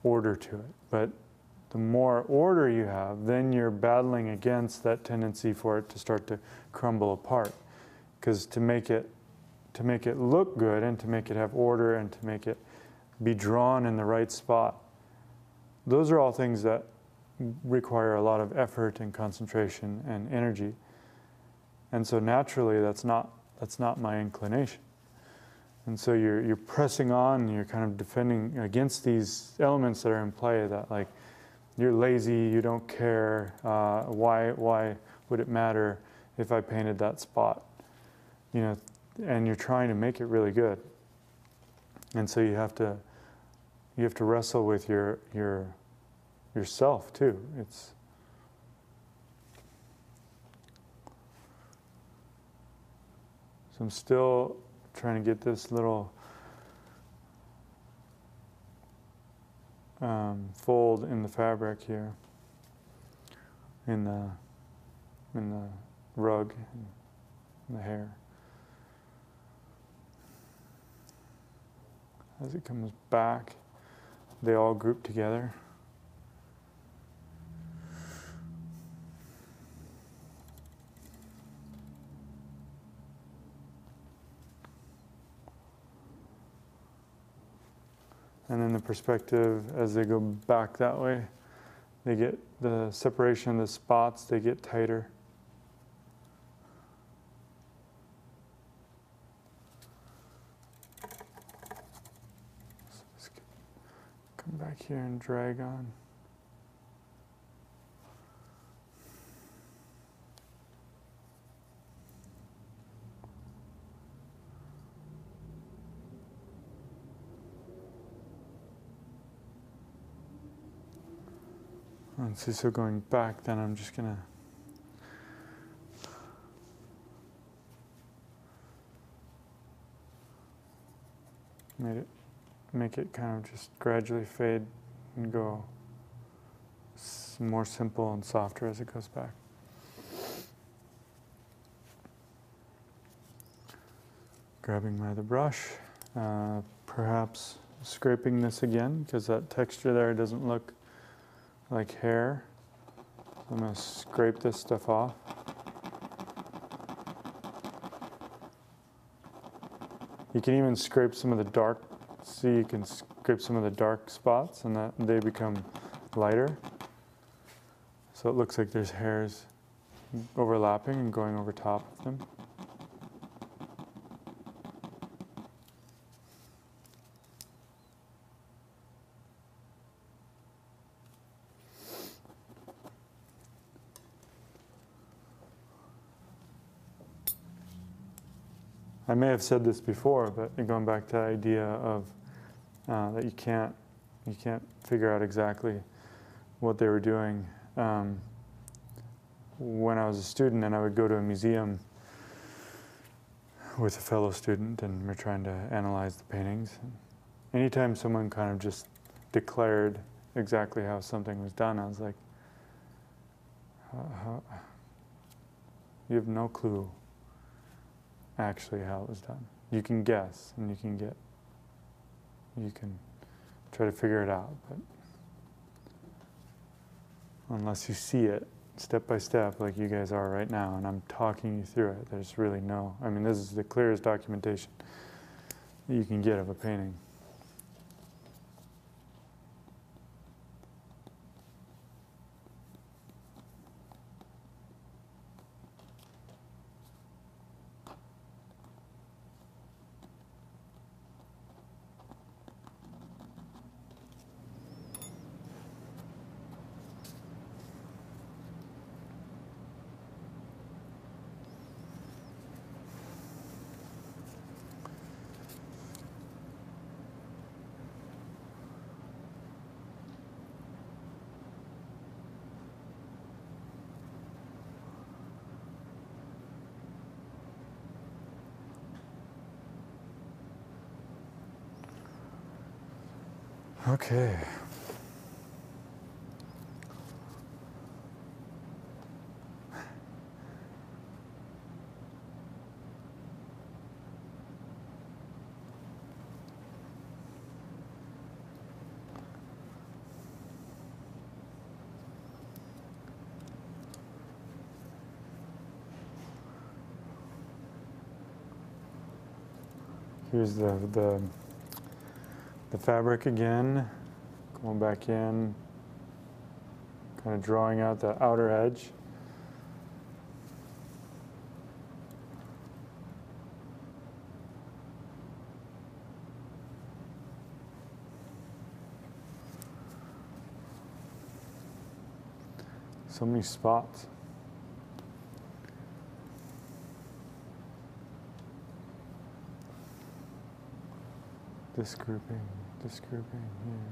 order to it. But the more order you have, then you're battling against that tendency for it to start to crumble apart. Because to make it look good, and to make it have order, and to make it be drawn in the right spot, those are all things that require a lot of effort and concentration and energy. And so naturally, that's not my inclination. And so you're pressing on, and you're kind of defending against these elements that are in play, that like, you're lazy, you don't care, why would it matter if I painted that spot? And you're trying to make it really good. And so you have to wrestle with yourself too. So I'm still trying to get this little fold in the fabric here, in the rug, in the hair. As it comes back, they all group together. And then the perspective, as they go back that way, they get the separation of the spots, they get tighter. So let's come back here and drag on. And so going back, then I'm just gonna make it kind of just gradually fade and go more simple and softer as it goes back. Grabbing my other brush, perhaps scraping this again because that texture there doesn't look like hair. I'm going to scrape this stuff off. You can even scrape some of the dark, see you can scrape some of the dark spots and that they become lighter. So it looks like there's hairs overlapping and going over top of them. I may have said this before, but going back to the idea of that you can't figure out exactly what they were doing. When I was a student and I would go to a museum with a fellow student and we're trying to analyze the paintings, anytime someone kind of just declared exactly how something was done, I was like, you have no clue actually how it was done. You can guess and you can try to figure it out, but unless you see it step by step like you guys are right now and I'm talking you through it, there's really no, I mean, this is the clearest documentation that you can get of a painting. Okay. Here's the fabric again, going back in, kind of drawing out the outer edge. So many spots. This grouping here.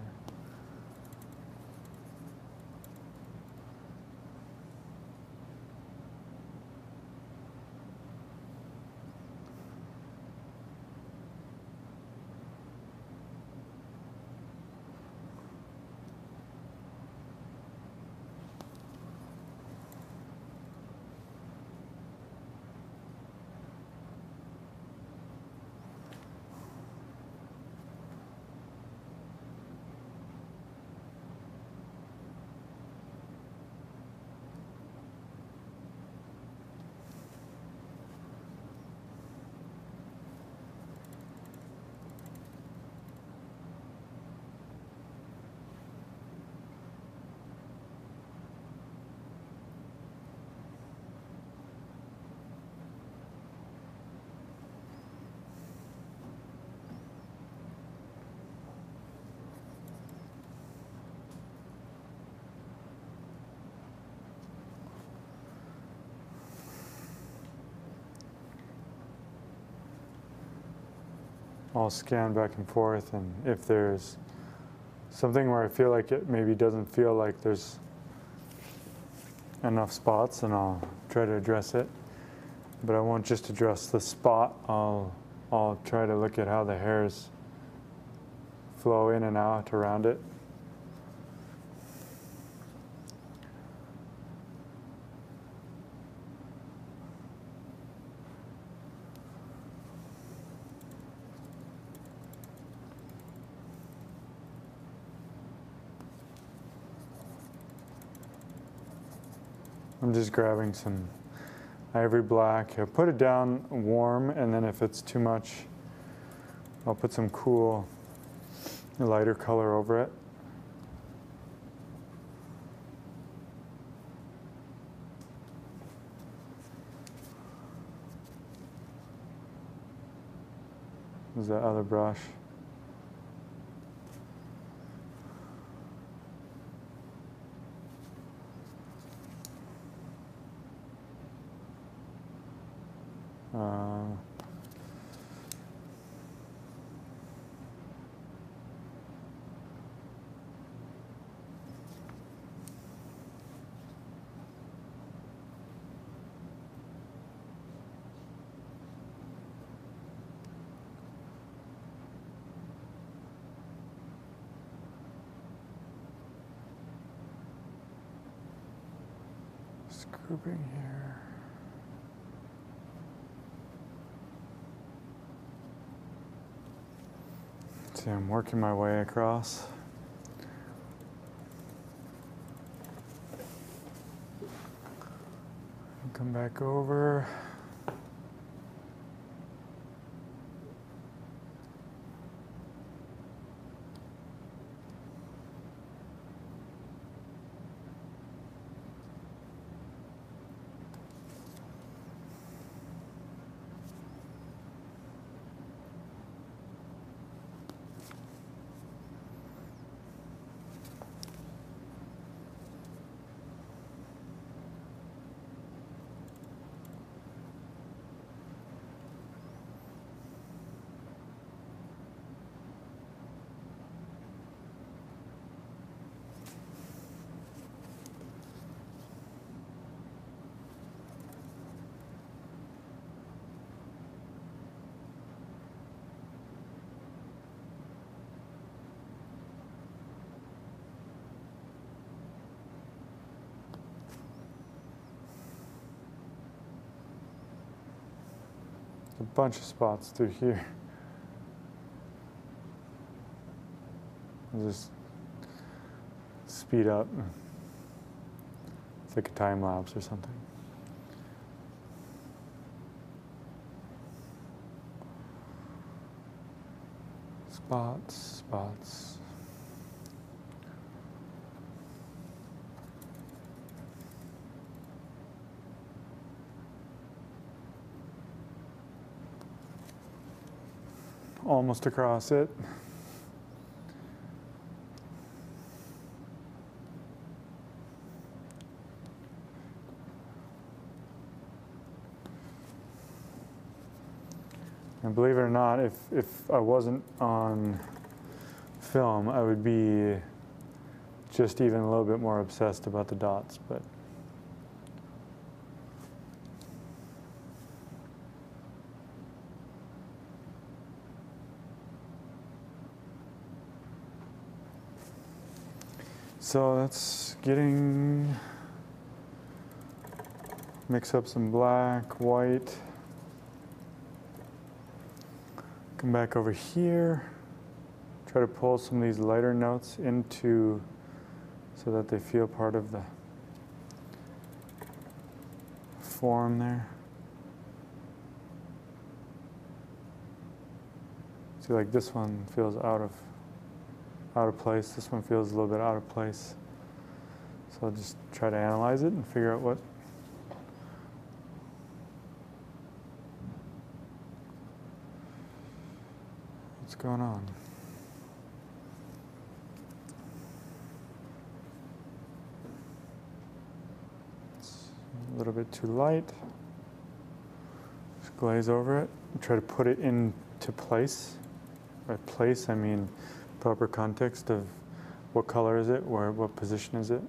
I'll scan back and forth, and if there's something where I feel like it maybe doesn't feel like there's enough spots, then I'll try to address it. But I won't just address the spot. I'll try to look at how the hairs flow in and out around it. I'm just grabbing some ivory black. I'll put it down warm, and then if it's too much, I'll put some cool, lighter color over it. There's that other brush. Grouping here. See, I'm working my way across. Come back over. A bunch of spots through here. I'll just speed up. It's like a time lapse or something. Spots, spots. Almost across it. And believe it or not, if I wasn't on film, I would be just even a little bit more obsessed about the dots, but so that's getting, mix up some black, white. Come back over here. Try to pull some of these lighter notes into so that they feel part of the form there. See, like this one feels out of place. This one feels a little bit out of place. So I'll just try to analyze it and figure out what's going on. It's a little bit too light. Just glaze over it and try to put it into place. by place, I mean proper context of what color is it, or what position is it?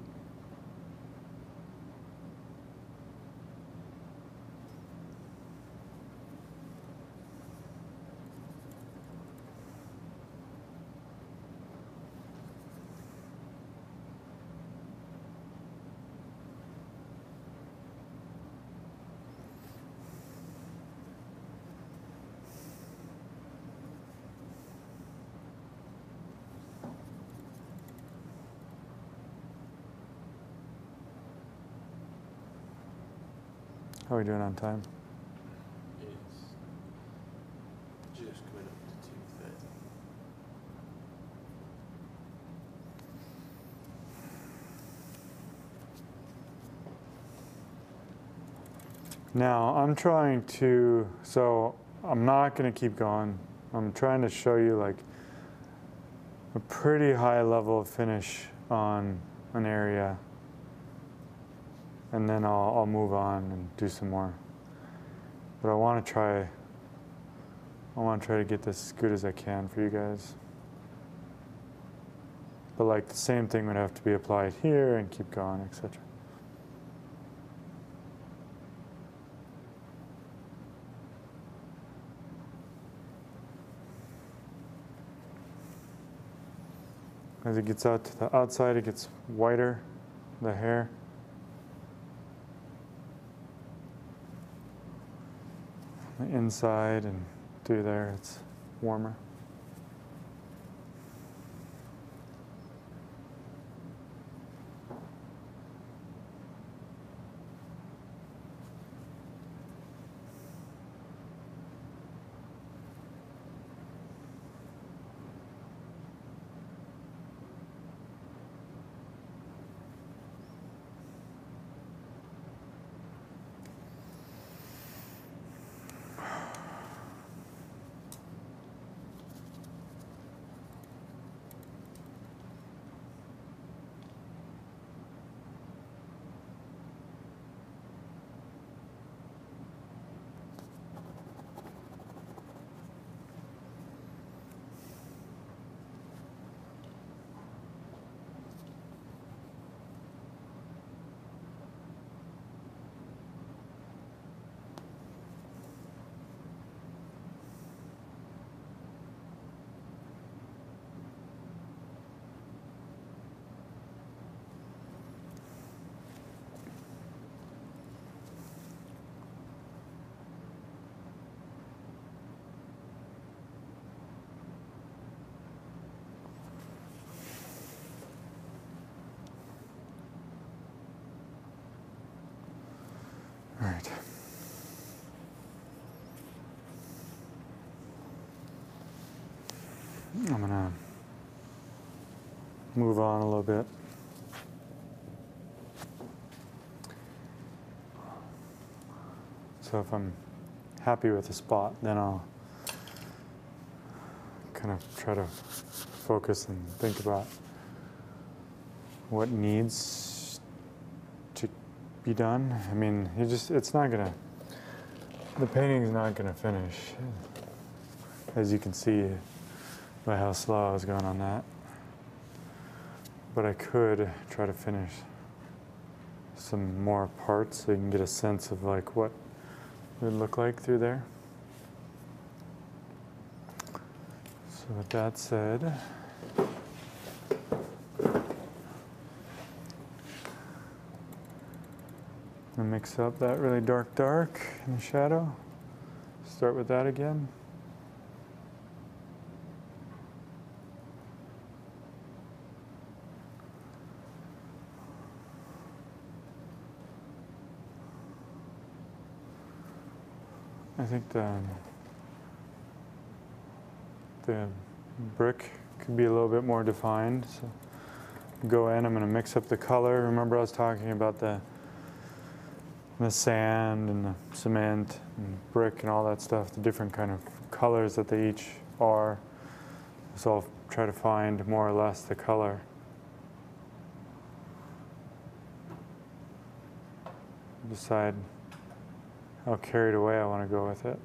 How are we doing on time? It's just coming up to 2:30. Now I'm trying to, so I'm not going to keep going. I'm trying to show you like a pretty high level of finish on an area, and then I'll move on and do some more. But I want to try to get this as good as I can for you guys. But like the same thing would have to be applied here and keep going, etc. As it gets out to the outside, it gets whiter, the hair. The inside and through there, it's warmer. All right. I'm gonna move on a little bit. So if I'm happy with the spot, then I'll kind of try to focus and think about what needs to be done. I mean, the painting's not gonna finish. As you can see by how slow I was going on that. But I could try to finish some more parts so you can get a sense of like what it would look like through there. So with that said, I'm gonna mix up that really dark in the shadow. Start with that again. I think the brick could be a little bit more defined. So go in, I'm going to mix up the color. Remember I was talking about the sand and the cement and brick and all that stuff, the different kind of colors that they each are. So I'll try to find more or less the color. Decide how carried away I want to go with it.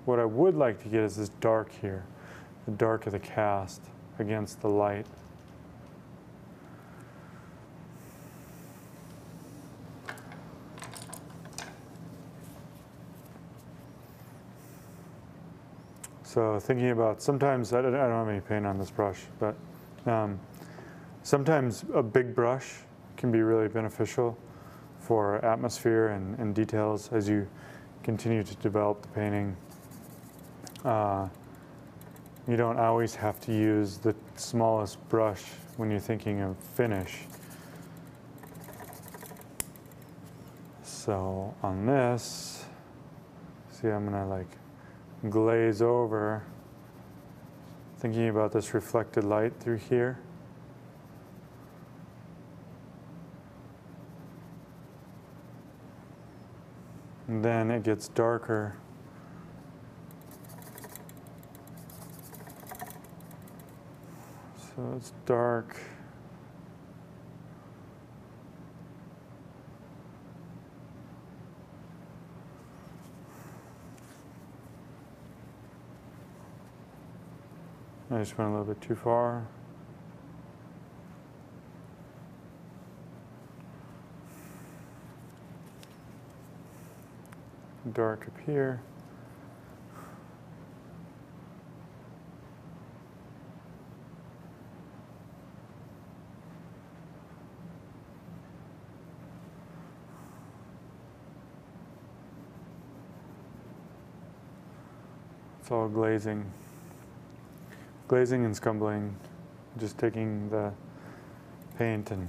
what I would like to get is this dark here, the dark of the cast against the light. So thinking about, sometimes, I don't have any paint on this brush, but sometimes a big brush can be really beneficial for atmosphere and details as you continue to develop the painting. You don't always have to use the smallest brush when you're thinking of finish. So on this, see, I'm gonna like glaze over, thinking about this reflected light through here. And then it gets darker. So it's dark. I just went a little bit too far. Dark up here. It's all glazing. Glazing and scumbling, just taking the paint and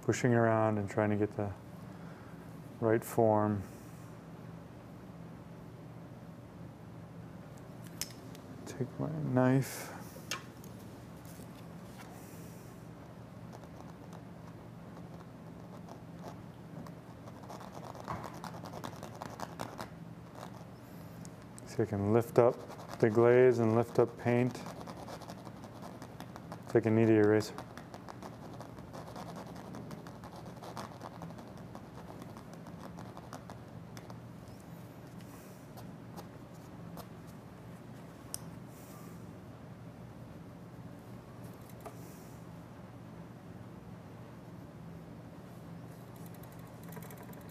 pushing around and trying to get the right form. Take my knife. See, I can lift up the glaze and lift up paint. It's like a needle eraser.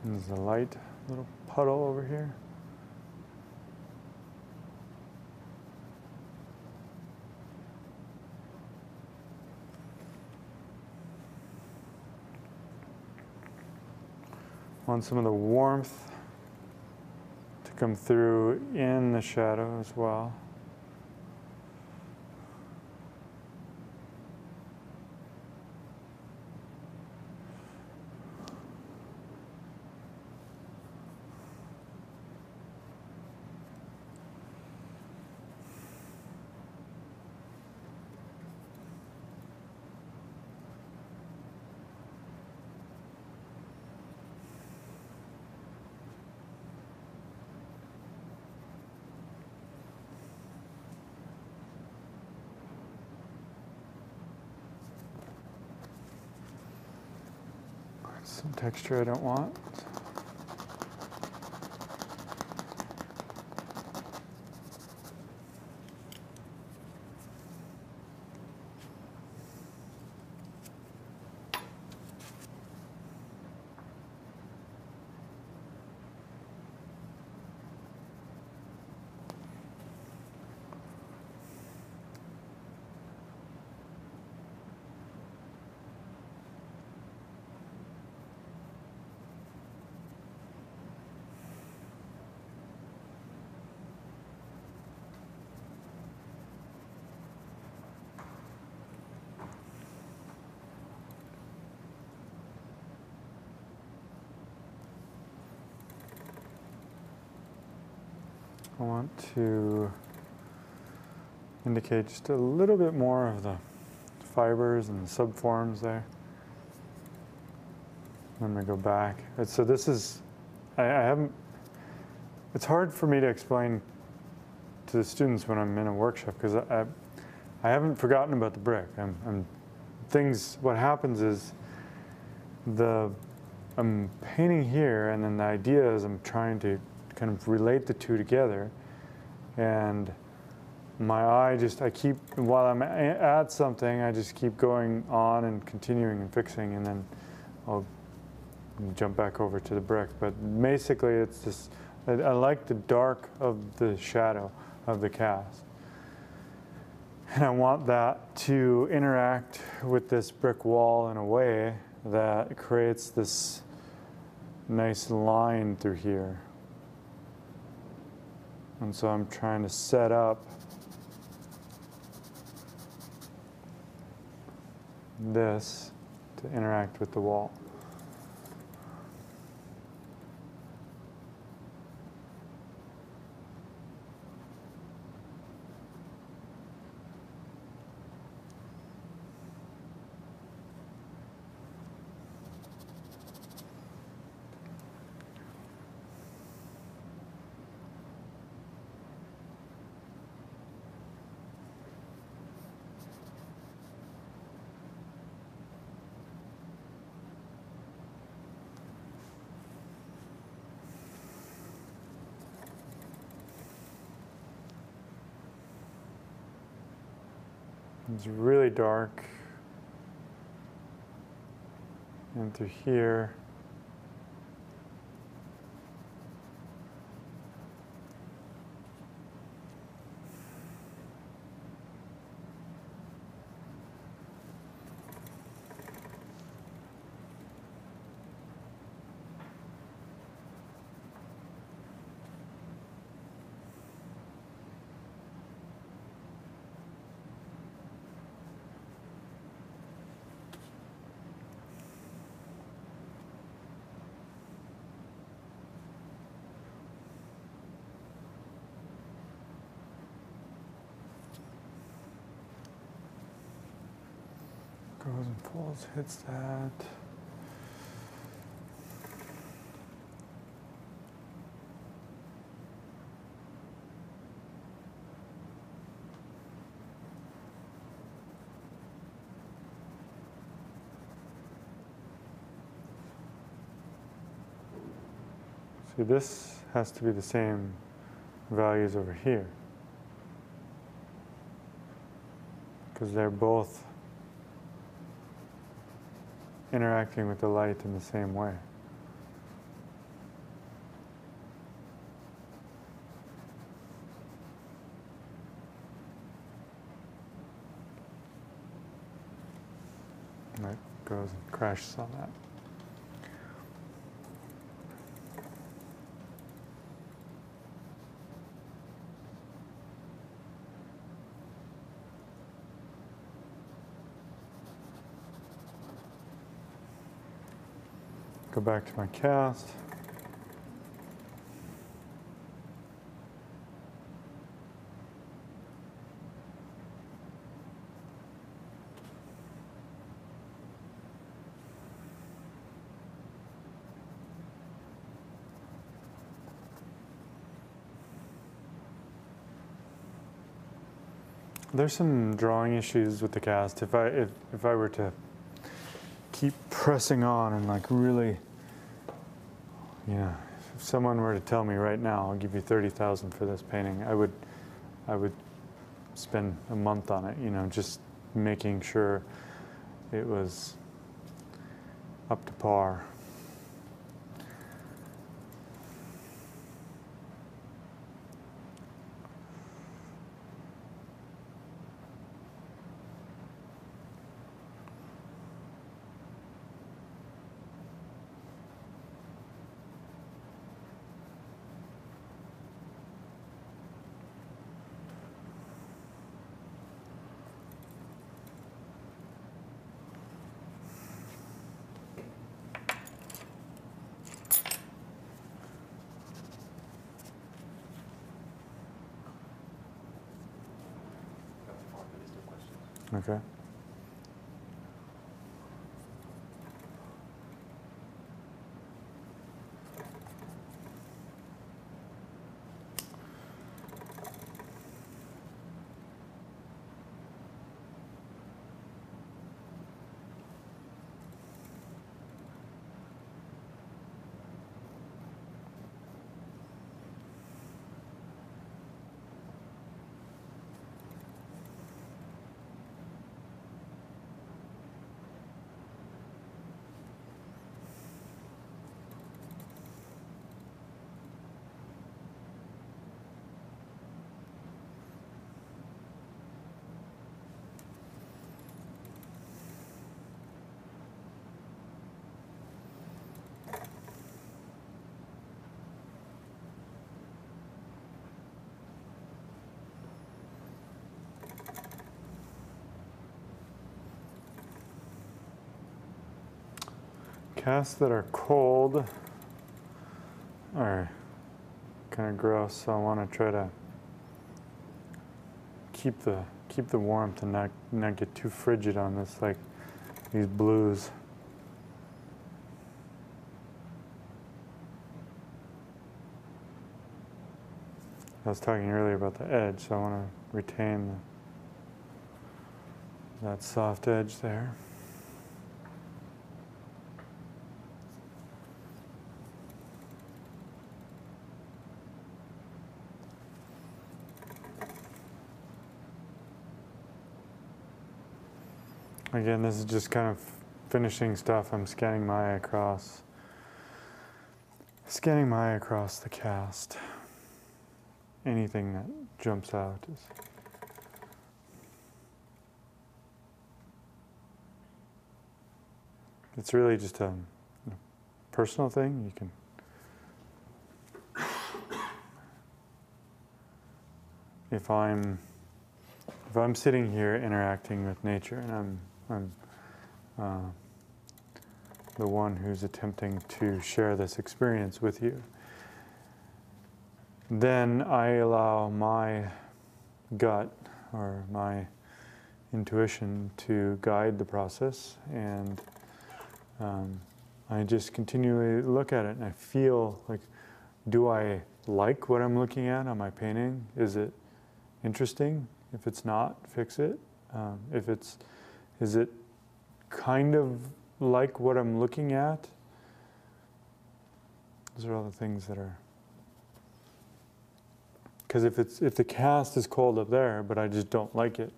There's a light little puddle over here. Want some of the warmth to come through in the shadow as well. Some texture I don't want. I want to indicate just a little bit more of the fibers and the subforms there. I'm going to go back. So this is, I haven't, it's hard for me to explain to the students when I'm in a workshop because I haven't forgotten about the brick. What happens is I'm painting here and then the idea is I'm trying to kind of relate the two together. And my eye just, while I'm at something, I just keep going on and continuing and fixing, and then I'll jump back over to the brick. But basically it's just, I like the dark of the shadow of the cast. And I want that to interact with this brick wall in a way that creates this nice line through here. And so I'm trying to set up this to interact with the wall. It's really dark, and through here goes and pulls, hits that. See, this has to be the same values over here, because they're both interacting with the light in the same way. And that goes and crashes on that. Go back to my cast. There's some drawing issues with the cast. If I were to keep pressing on and like really, if someone were to tell me right now, I'll give you 30,000 for this painting, I would spend a month on it, just making sure it was up to par. Okay. Casts that are cold are kind of gross, so I want to try to keep the warmth and not get too frigid on this, like these blues. I was talking earlier about the edge, so I want to retain that soft edge there. Again, this is just kind of finishing stuff. I'm scanning my eye across the cast. Anything that jumps out is it's really just a personal thing. You can if I'm sitting here interacting with nature and I'm the one who's attempting to share this experience with you, then I allow my gut or my intuition to guide the process, and I just continually look at it and I feel like, do I like what I'm looking at on my painting? Is it interesting? If it's not, fix it. Is it kind of like what I'm looking at? Those are all the things that are. Because if the cast is cold up there, but I just don't like it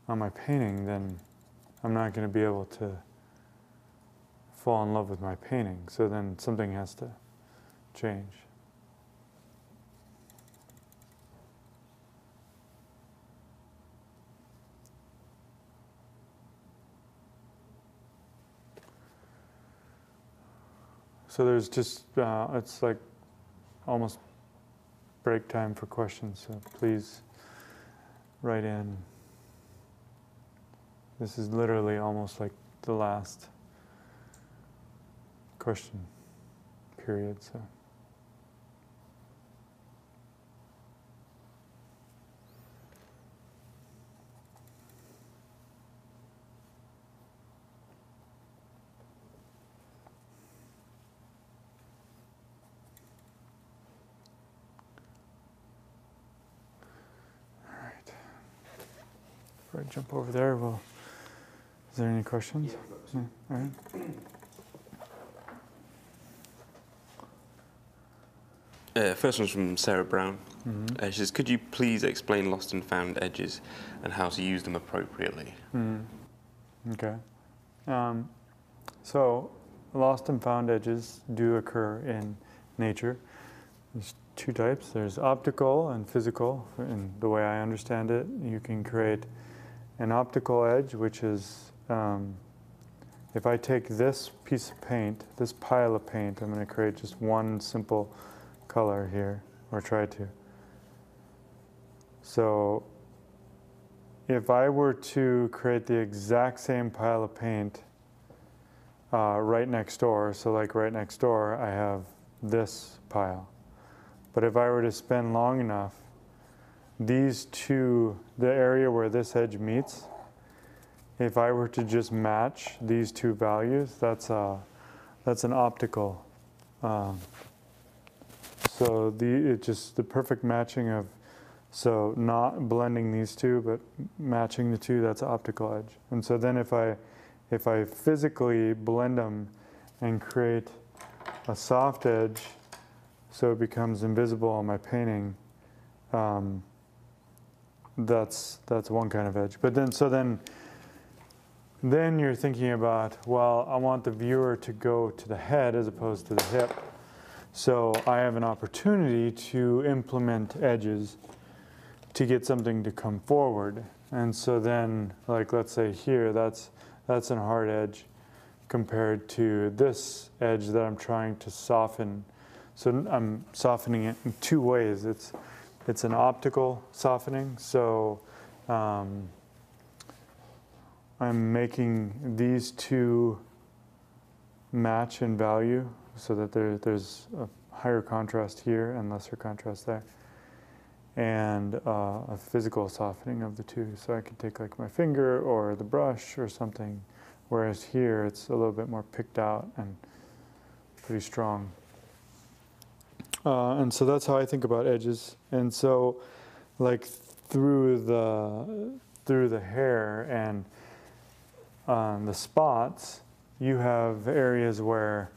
on my painting, then I'm not going to be able to fall in love with my painting. So then something has to change. So there's just, it's like almost break time for questions, so please write in. This is literally almost like the last question period, so. Before I jump over there, well, is there any questions? Yeah, all right. First one's from Sarah Brown. Mm-hmm. She says, could you please explain lost and found edges and how to use them appropriately? Okay. So lost and found edges do occur in nature. There's two types. There's optical and physical. In the way I understand it, you can create an optical edge, which is, if I take this piece of paint, this pile of paint, I'm going to create just one simple color here, or try to. So if I were to create the exact same pile of paint right next door, so like right next door I have this pile. But if I were to spend long enough, these two, the area where this edge meets, if I were to just match these two values, that's an optical. So it's just the perfect matching of, so not blending these two, but matching the two, that's optical edge. And so then if I physically blend them and create a soft edge, so it becomes invisible on my painting, that's one kind of edge. But then you're thinking about, well, I want the viewer to go to the head as opposed to the hip. So I have an opportunity to implement edges to get something to come forward. And so then, like let's say here, that's a hard edge compared to this edge that I'm trying to soften. So I'm softening it in two ways. It's an optical softening. So I'm making these two match in value so that there's a higher contrast here and lesser contrast there. And a physical softening of the two. So I could take like my finger or the brush or something, whereas here it's a little bit more picked out and pretty strong. And so that's how I think about edges. And so like through the hair and on the spots, you have areas where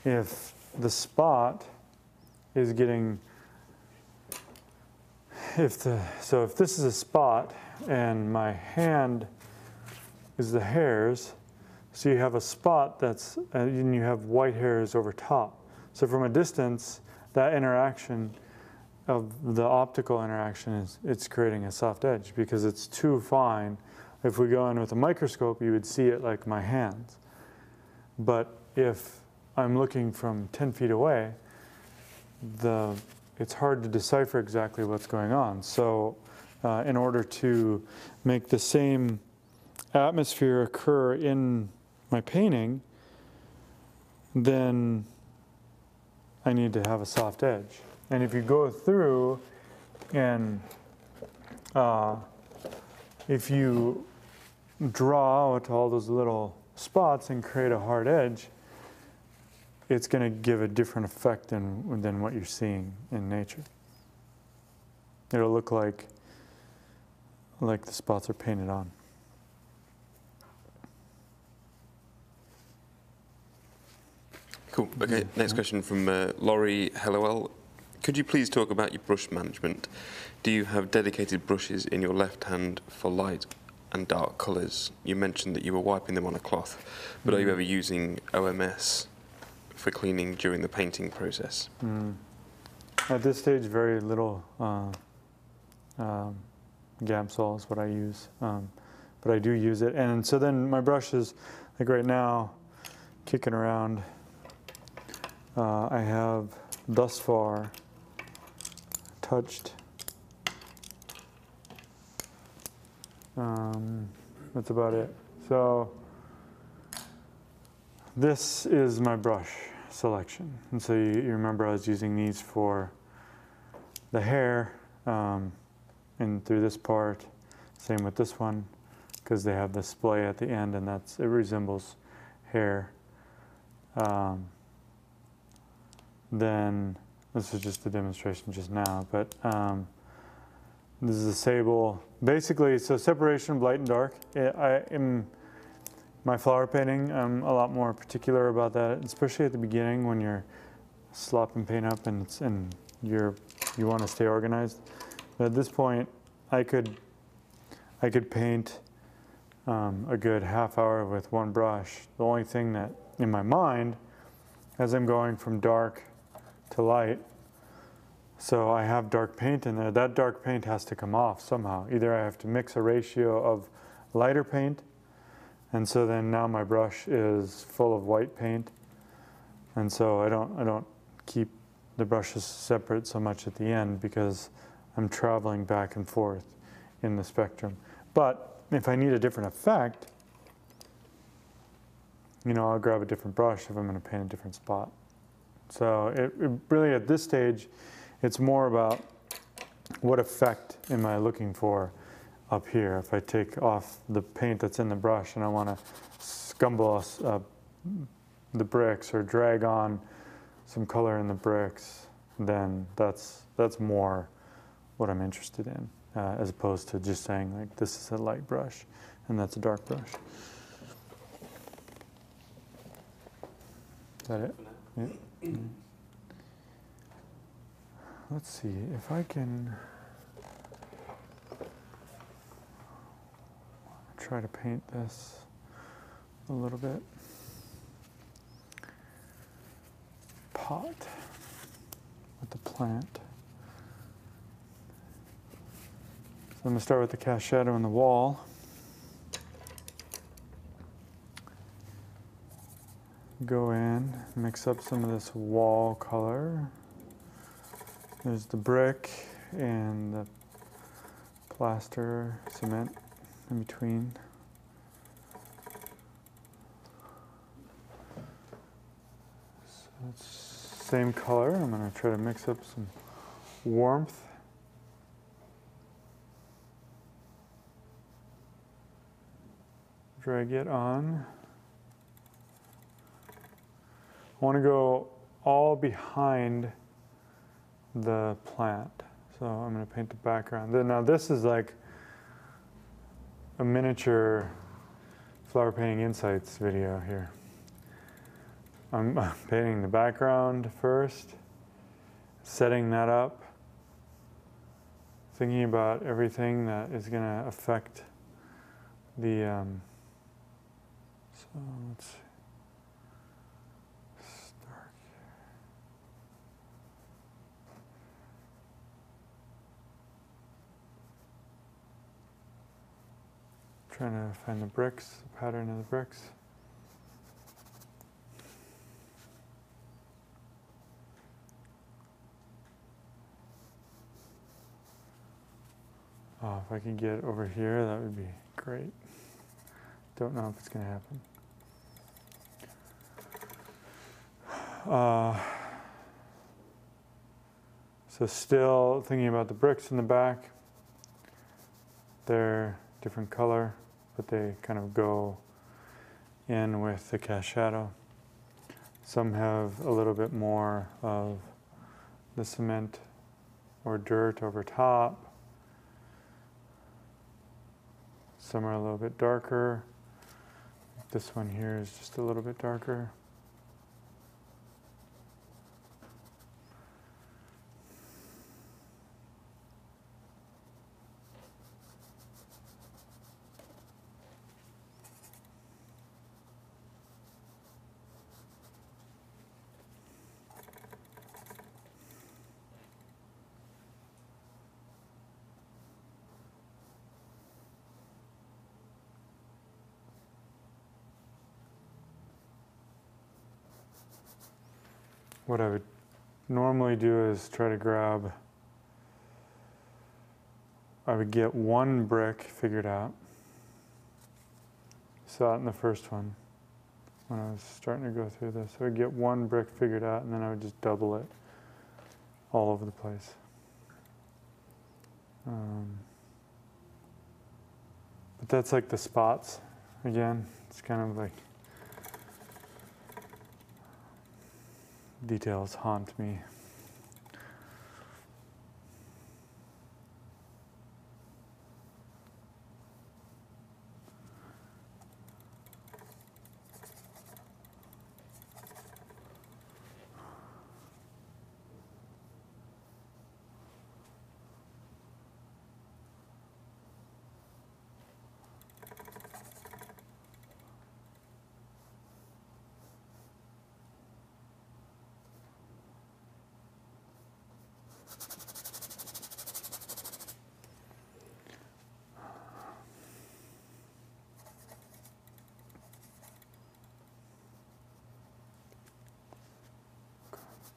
if the spot is getting, so if this is a spot and my hand is the hairs, so you have a spot that's, and you have white hairs over top. So from a distance, that interaction of the optical interaction it's creating a soft edge because it's too fine. If we go in with a microscope, you would see it like my hands. But if I'm looking from 10 feet away, it's hard to decipher exactly what's going on. So in order to make the same atmosphere occur in my painting, then I need to have a soft edge. And if you go through and if you draw out all those little spots and create a hard edge, it's going to give a different effect than what you're seeing in nature. It'll look like the spots are painted on. Cool. Okay, next question from Laurie Hellowell. Could you please talk about your brush management? Do you have dedicated brushes in your left hand for light and dark colours? You mentioned that you were wiping them on a cloth, but are you ever using OMS for cleaning during the painting process? At this stage, very little Gamsol is what I use, but I do use it. And so then my brush is, like right now, kicking around. I have thus far touched, that's about it. So this is my brush selection. And so you remember I was using these for the hair and through this part. Same with this one, because they have the splay at the end and it resembles hair. Then this is just a demonstration just now, but this is a sable. Basically, so separation of light and dark. In my flower painting, I'm a lot more particular about that, especially at the beginning when you're slopping paint up and you want to stay organized. But at this point, I could paint a good half hour with one brush. The only thing that in my mind, as I'm going from dark to light, so I have dark paint in there, that dark paint has to come off somehow. Either I have to mix a ratio of lighter paint, and so then now my brush is full of white paint, and so I don't keep the brushes separate so much at the end because I'm traveling back and forth in the spectrum. But if I need a different effect, I'll grab a different brush if I'm going to paint a different spot. So it really, at this stage, it's more about what effect am I looking for up here. If I take off the paint that's in the brush and I want to scumble the bricks or drag on some color in the bricks, then that's more what I'm interested in, as opposed to just saying like this is a light brush and that's a dark brush. Is that it? Yeah. Mm-hmm. Let's see if I can try to paint this a little bit. Pot with the plant. So I'm going to start with the cast shadow on the wall. Go in, mix up some of this wall color. There's the brick and the plaster, cement in between. It's same color. I'm going to try to mix up some warmth. Drag it on. I want to go all behind the plant. So I'm going to paint the background. Now this is like a miniature flower painting insights video here. I'm painting the background first, setting that up, thinking about everything that is going to affect the, so let's see. Start here. Trying to find the bricks, the pattern of the bricks. Oh, if I could get over here, that would be great. Don't know if it's going to happen. So still thinking about the bricks in the back. They're different color, but they kind of go in with the cast shadow. Some have a little bit more of the cement or dirt over top. Some are a little bit darker. This one here is just a little bit darker. What I would normally do is try to grab, I would get one brick figured out. Saw it in the first one when I was starting to go through this. I would get one brick figured out and then I would just double it all over the place. But that's like the spots again. It's kind of like details haunt me.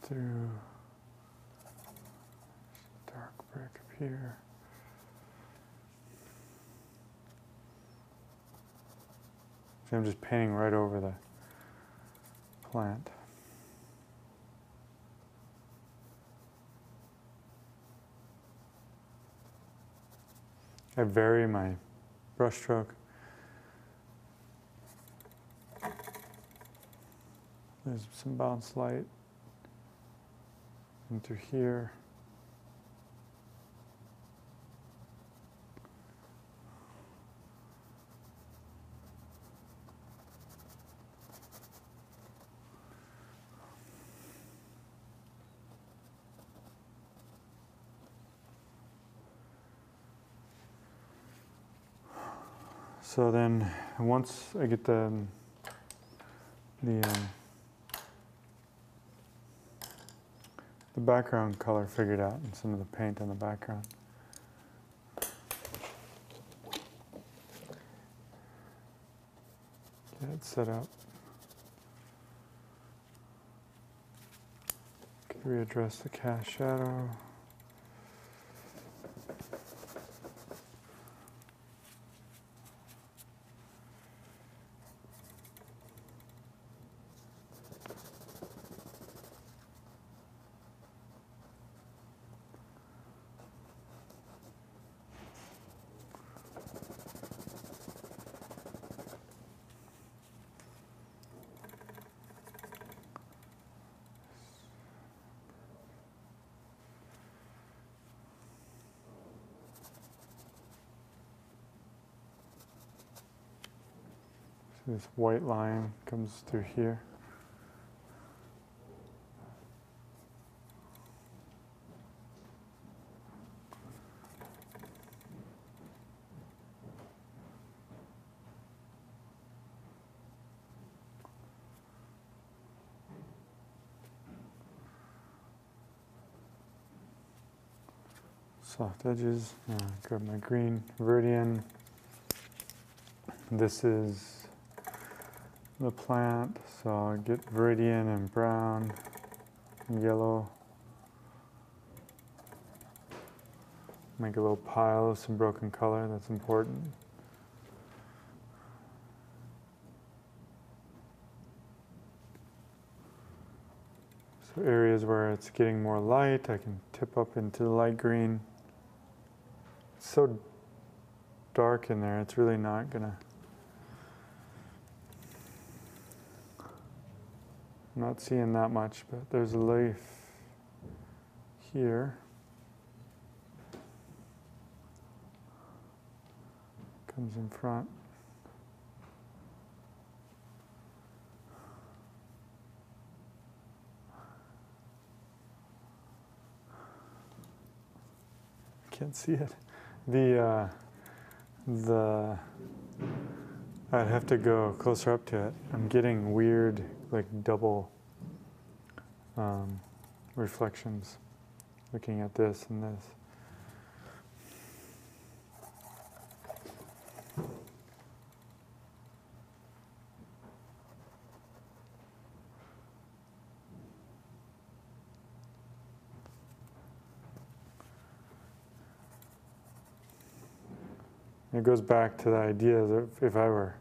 Through dark brick up here. So I'm just painting right over the plant. I vary my brush stroke. There's some bounce light into here. So then once I get the background color figured out and some of the paint on the background, get it set up. Readdress the cast shadow. This white line comes through here. Soft edges. Grab my green Viridian. This is the plant, so I get Viridian and brown and yellow. Make a little pile of some broken color, that's important. So areas where it's getting more light, I can tip up into the light green. It's so dark in there, it's really not gonna. I'm not seeing that much, but there's a leaf here. Comes in front. I can't see it. I'd have to go closer up to it. I'm getting weird, like double reflections looking at this and this. It goes back to the idea that if I were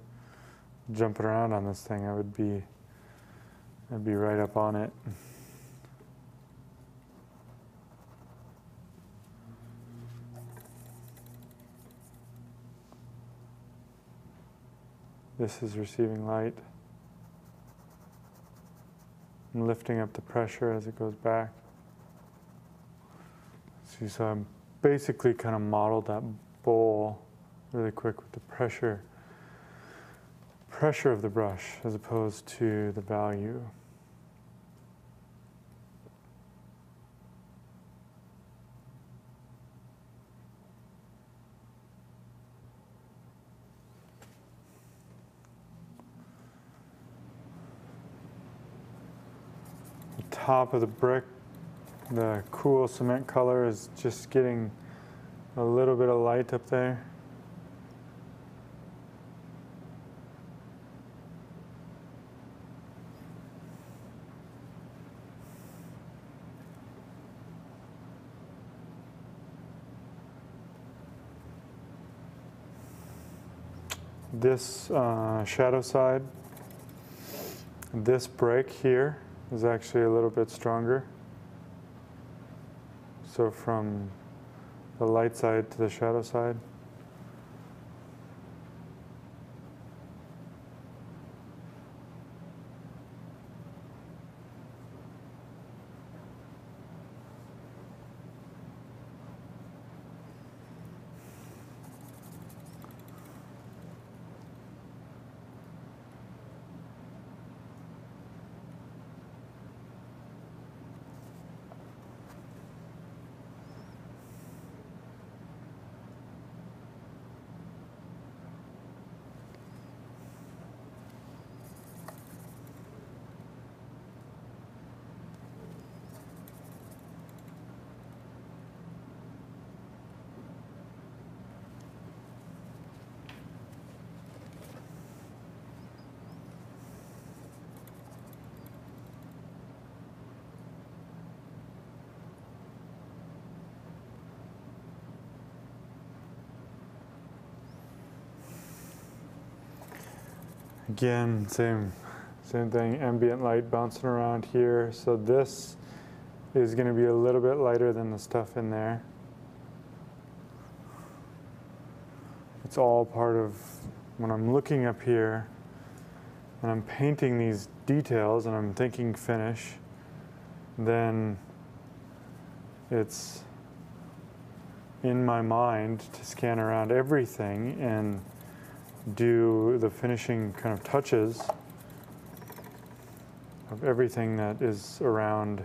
jumping around on this thing, I'd be right up on it. This is receiving light. I'm lifting up the pressure as it goes back. See, so I'm basically kind of modeled that bowl really quick with the pressure of the brush as opposed to the value. The top of the brick, the cool cement color is just getting a little bit of light up there. This shadow side, this break here is actually a little bit stronger. So from the light side to the shadow side. Again, same thing, ambient light bouncing around here. So this is going to be a little bit lighter than the stuff in there. It's all part of when I'm looking up here and I'm painting these details and I'm thinking finish, then it's in my mind to scan around everything and do the finishing kind of touches of everything that is around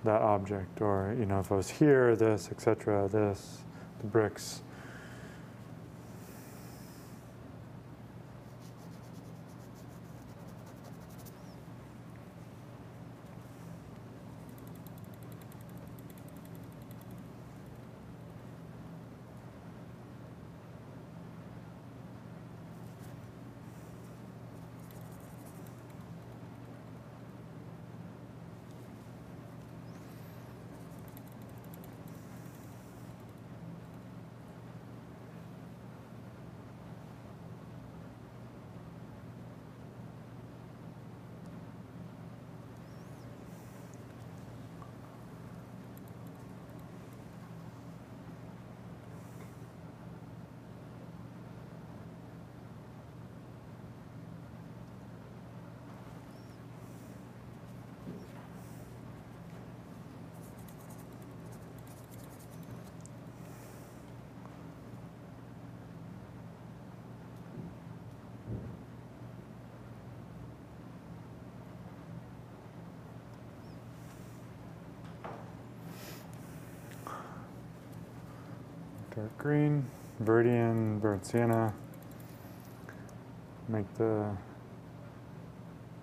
that object, or you know, if I was here, this, etc., this, the bricks. Dark green, Verdian, burnt sienna. Make the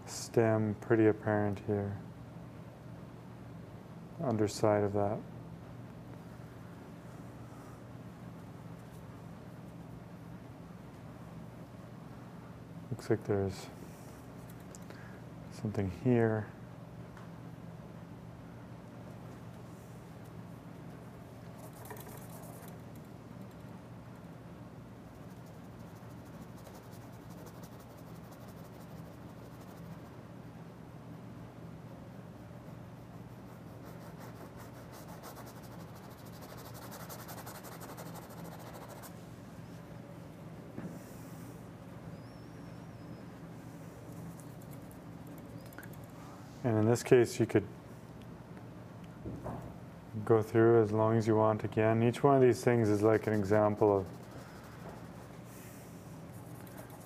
stem pretty apparent here. Underside of that. Looks like there's something here. And in this case, you could go through as long as you want again. Each one of these things is like an example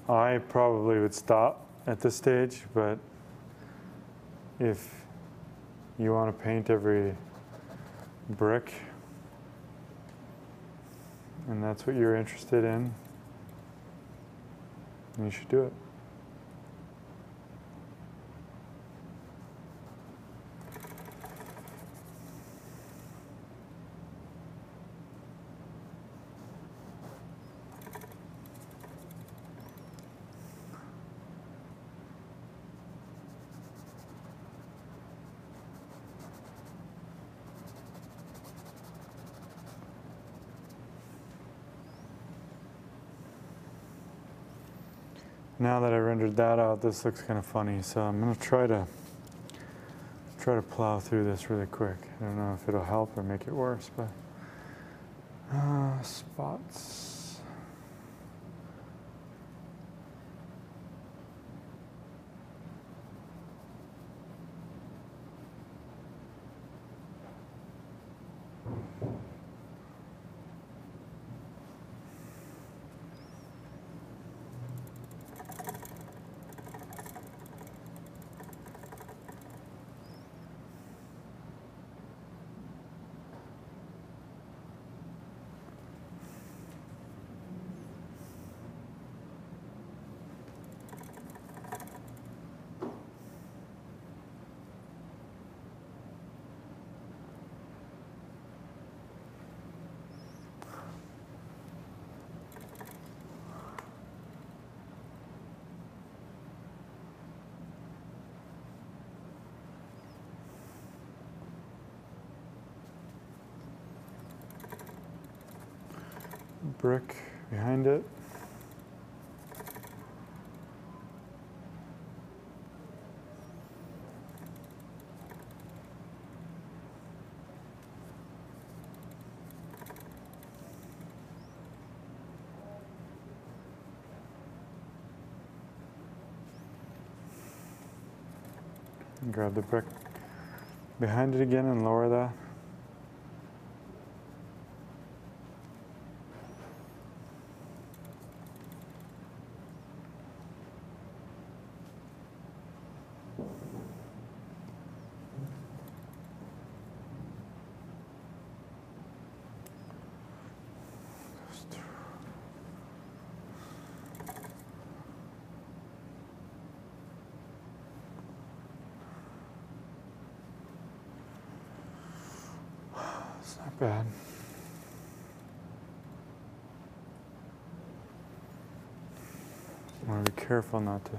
of, I probably would stop at this stage, but if you want to paint every brick, and that's what you're interested in, you should do it. Now that I rendered that out, this looks kind of funny, so I'm going to try to plow through this really quick. I don't know if it'll help or make it worse, but spots. Brick behind it. And grab the brick behind it again and lower that. It's not bad. I want to be careful not to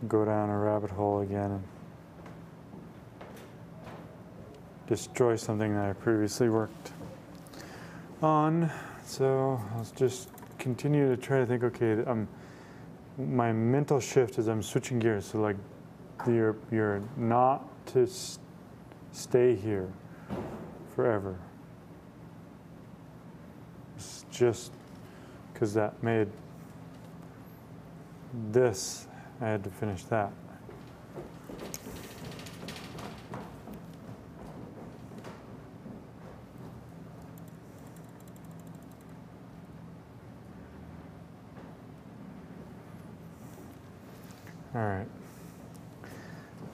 go down a rabbit hole again and destroy something that I previously worked on. So I'll just continue to try to think, okay, my mental shift is I'm switching gears. So like you're not to stay here forever. It's just because that made this, I had to finish that. All right,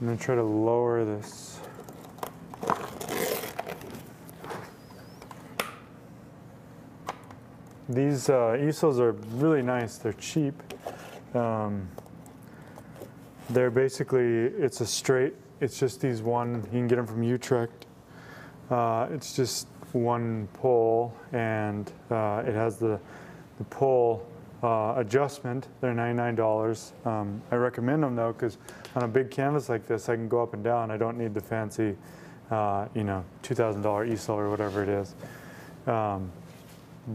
I'm going to try to lower this. These easels are really nice. They're cheap. They're basically, it's a straight, it's just these one, you can get them from Utrecht. It's just one pole, and it has the pole adjustment. They're $99. I recommend them though, because on a big canvas like this, I can go up and down. I don't need the fancy, $2,000 easel or whatever it is.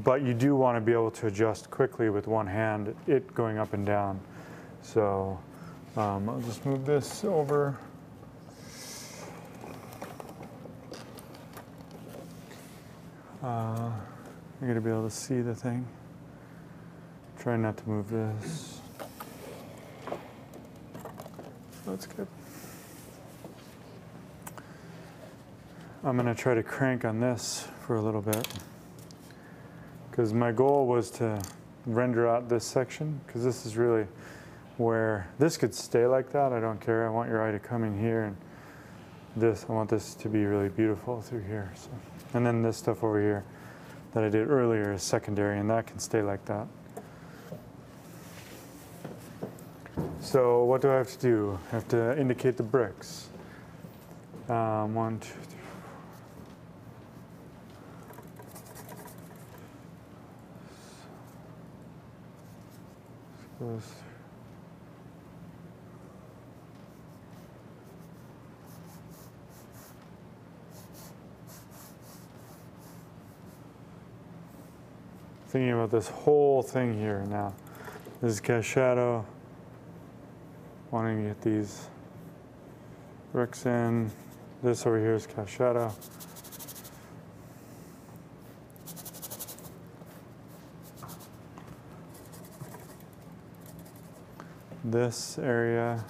But you do want to be able to adjust quickly with one hand, it going up and down. So I'll just move this over. I'm going to be able to see the thing. Try not to move this. That's good. I'm going to try to crank on this for a little bit, because my goal was to render out this section, because this is really where this could stay like that. I don't care. I want your eye to come in here, and this, I want this to be really beautiful through here. So, and then this stuff over here that I did earlier is secondary, and that can stay like that. So what do I have to do? I have to indicate the bricks. 1, 2, 3, 4. Goes through. Thinking about this whole thing here now. This is cast shadow. Wanting to get these bricks in. This over here is cast shadow. This area.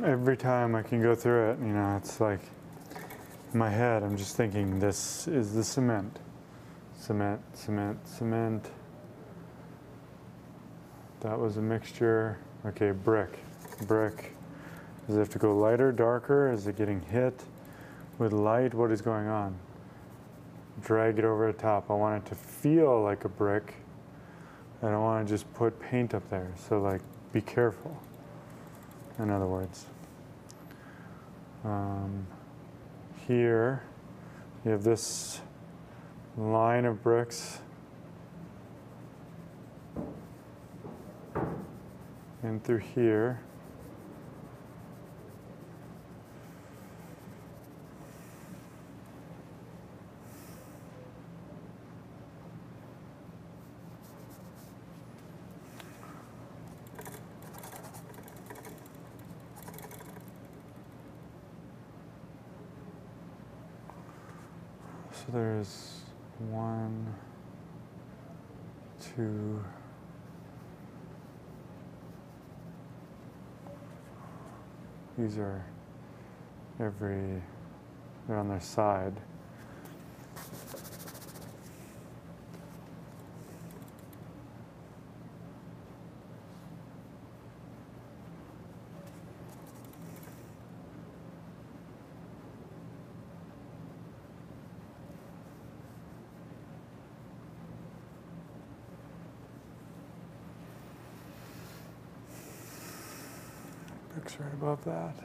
every time I can go through it, you know, it's like in my head, I'm just thinking, this is the cement. Cement, cement, cement. That was a mixture. Okay, brick, brick. Does it have to go lighter, darker? Is it getting hit with light? What is going on? Drag it over the top. I want it to feel like a brick. I don't want to just put paint up there. So like, be careful, in other words. Here, you have this line of bricks. And through here. So there's 1, 2, these are they're on their side. Bricks right above that.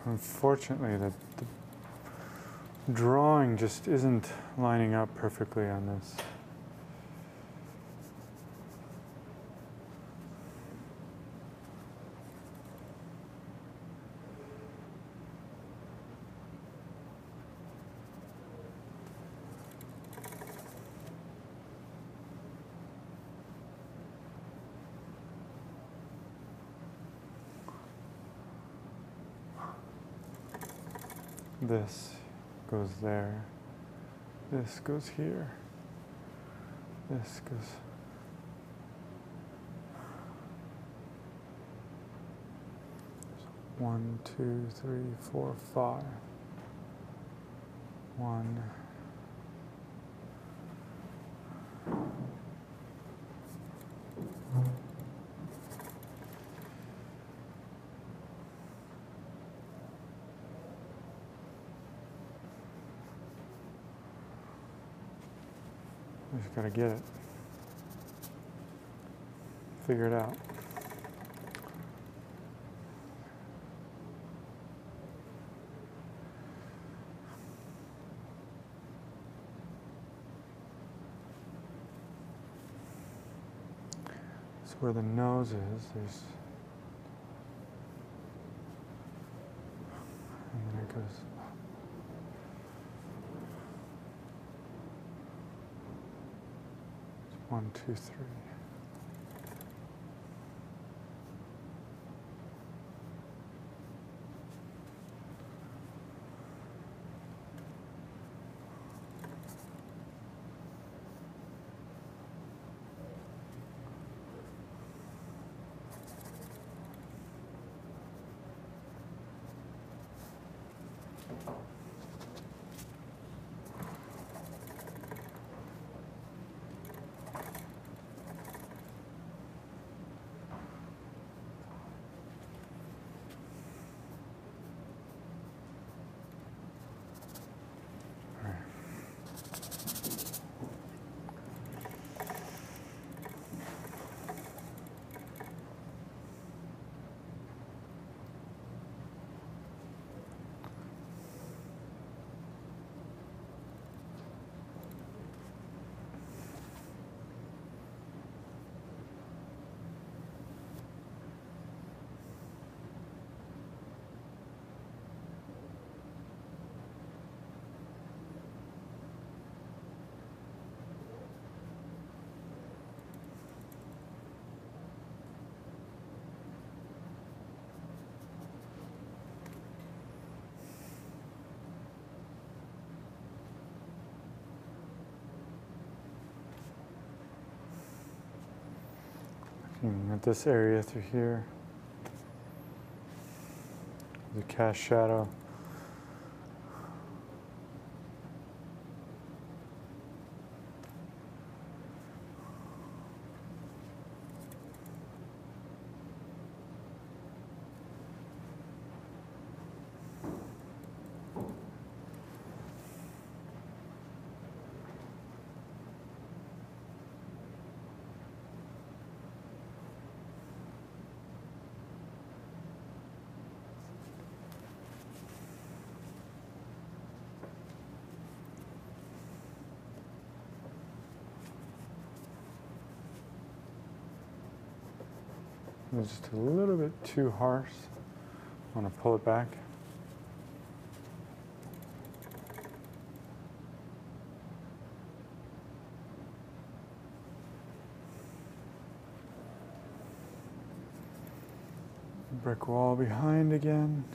Unfortunately, the drawing just isn't lining up perfectly on this. This goes there. This goes here. This goes. One, two, three, four, 5. 1. We just gotta get it. Figure it out. So where the nose is, there's, and then it goes. 1, 2, 3. At this area through here, the cast shadow. It's just a little bit too harsh. I want to pull it back. Brick wall behind again.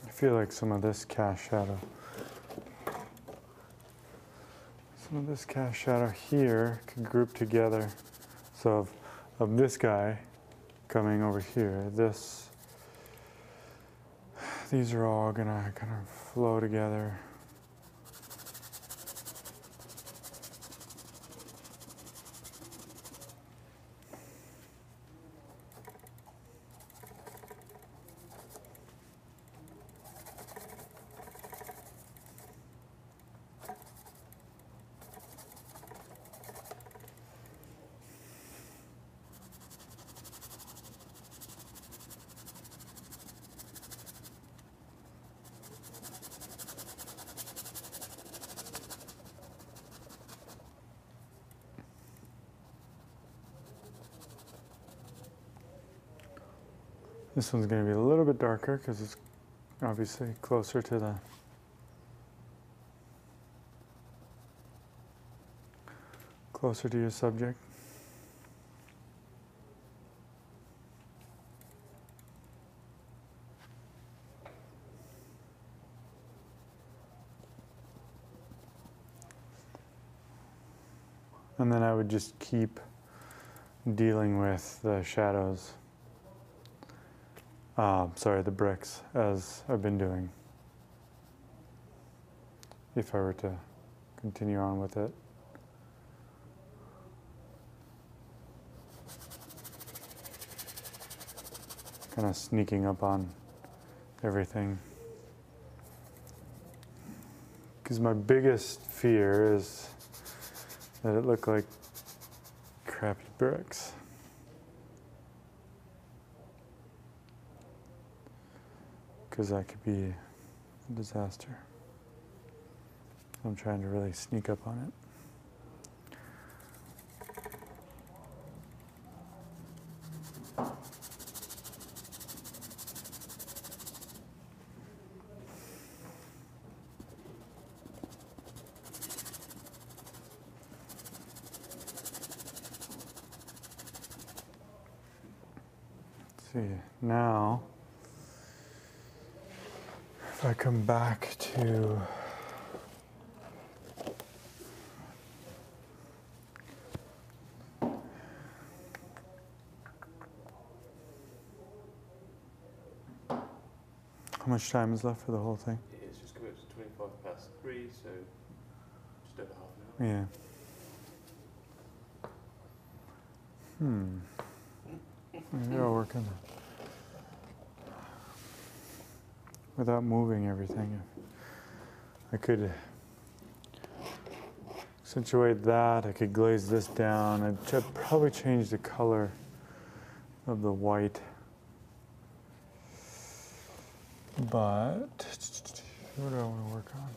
I feel like some of this cast shadow here can group together. So of this guy coming over here, these are all gonna kind of flow together. This one's going to be a little bit darker because it's obviously closer to your subject. And then I would just keep dealing with the shadows. The bricks, as I've been doing, if I were to continue on with it. Kind of sneaking up on everything. Because my biggest fear is that it look like crappy bricks. Because that could be a disaster. I'm trying to really sneak up on it. Let's see, now, if I come back to much time is left for the whole thing? It's just coming up to 3, so just over half an hour. Yeah. Maybe I'll work on that. Without moving everything, I could accentuate that. I could glaze this down. I'd probably change the color of the white. But what do I want to work on?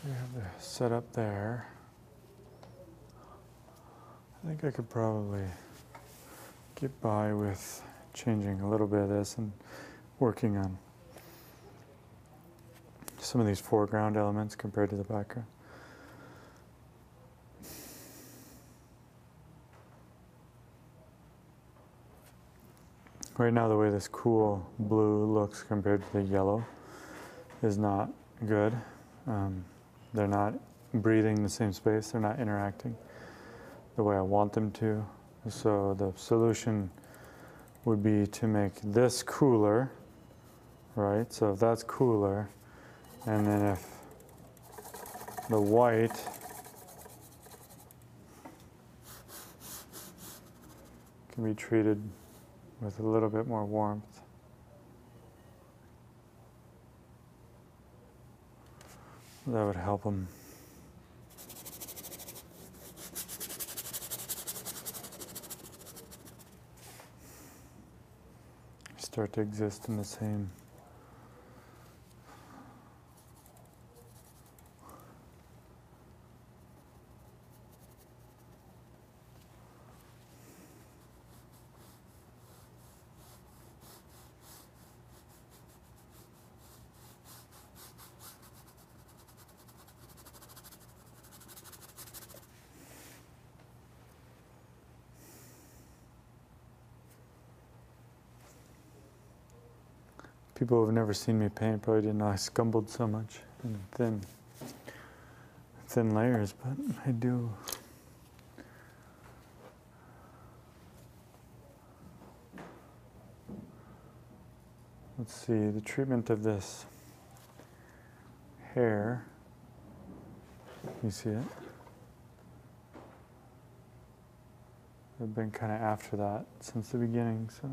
I have the setup there. I think I could probably get by with changing a little bit of this and working on some of these foreground elements compared to the background. Right now, the way this cool blue looks compared to the yellow is not good. They're not breathing the same space. They're not interacting the way I want them to. So the solution would be to make this cooler, right? So if that's cooler, and then if the white can be treated with a little bit more warmth. That would help them. Start to exist in the same. People who have never seen me paint probably didn't know I scumbled so much in thin layers, but I do. Let's see, the treatment of this hair, you see it? I've been kind of after that since the beginning, so.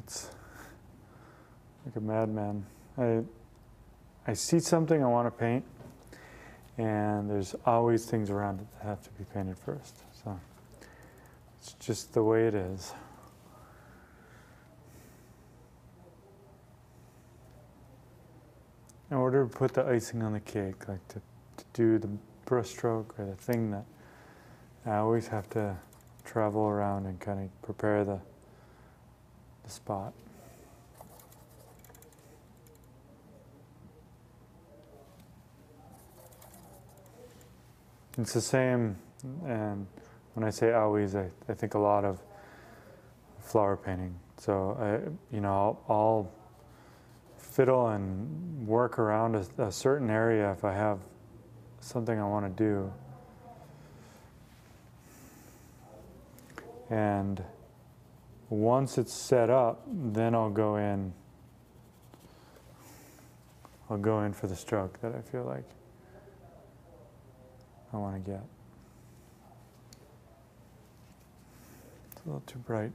It's like a madman. I see something I want to paint, and there's always things around it that have to be painted first. So it's just the way it is. In order to put the icing on the cake, like to do the brushstroke or the thing that I always have to travel around and kind of prepare the spot. It's the same, and when I say always, I think a lot of flower painting. So I'll fiddle and work around a certain area if I have something I want to do. And once it's set up, then I'll go in for the stroke that I feel like. I want to get. It's a little too bright.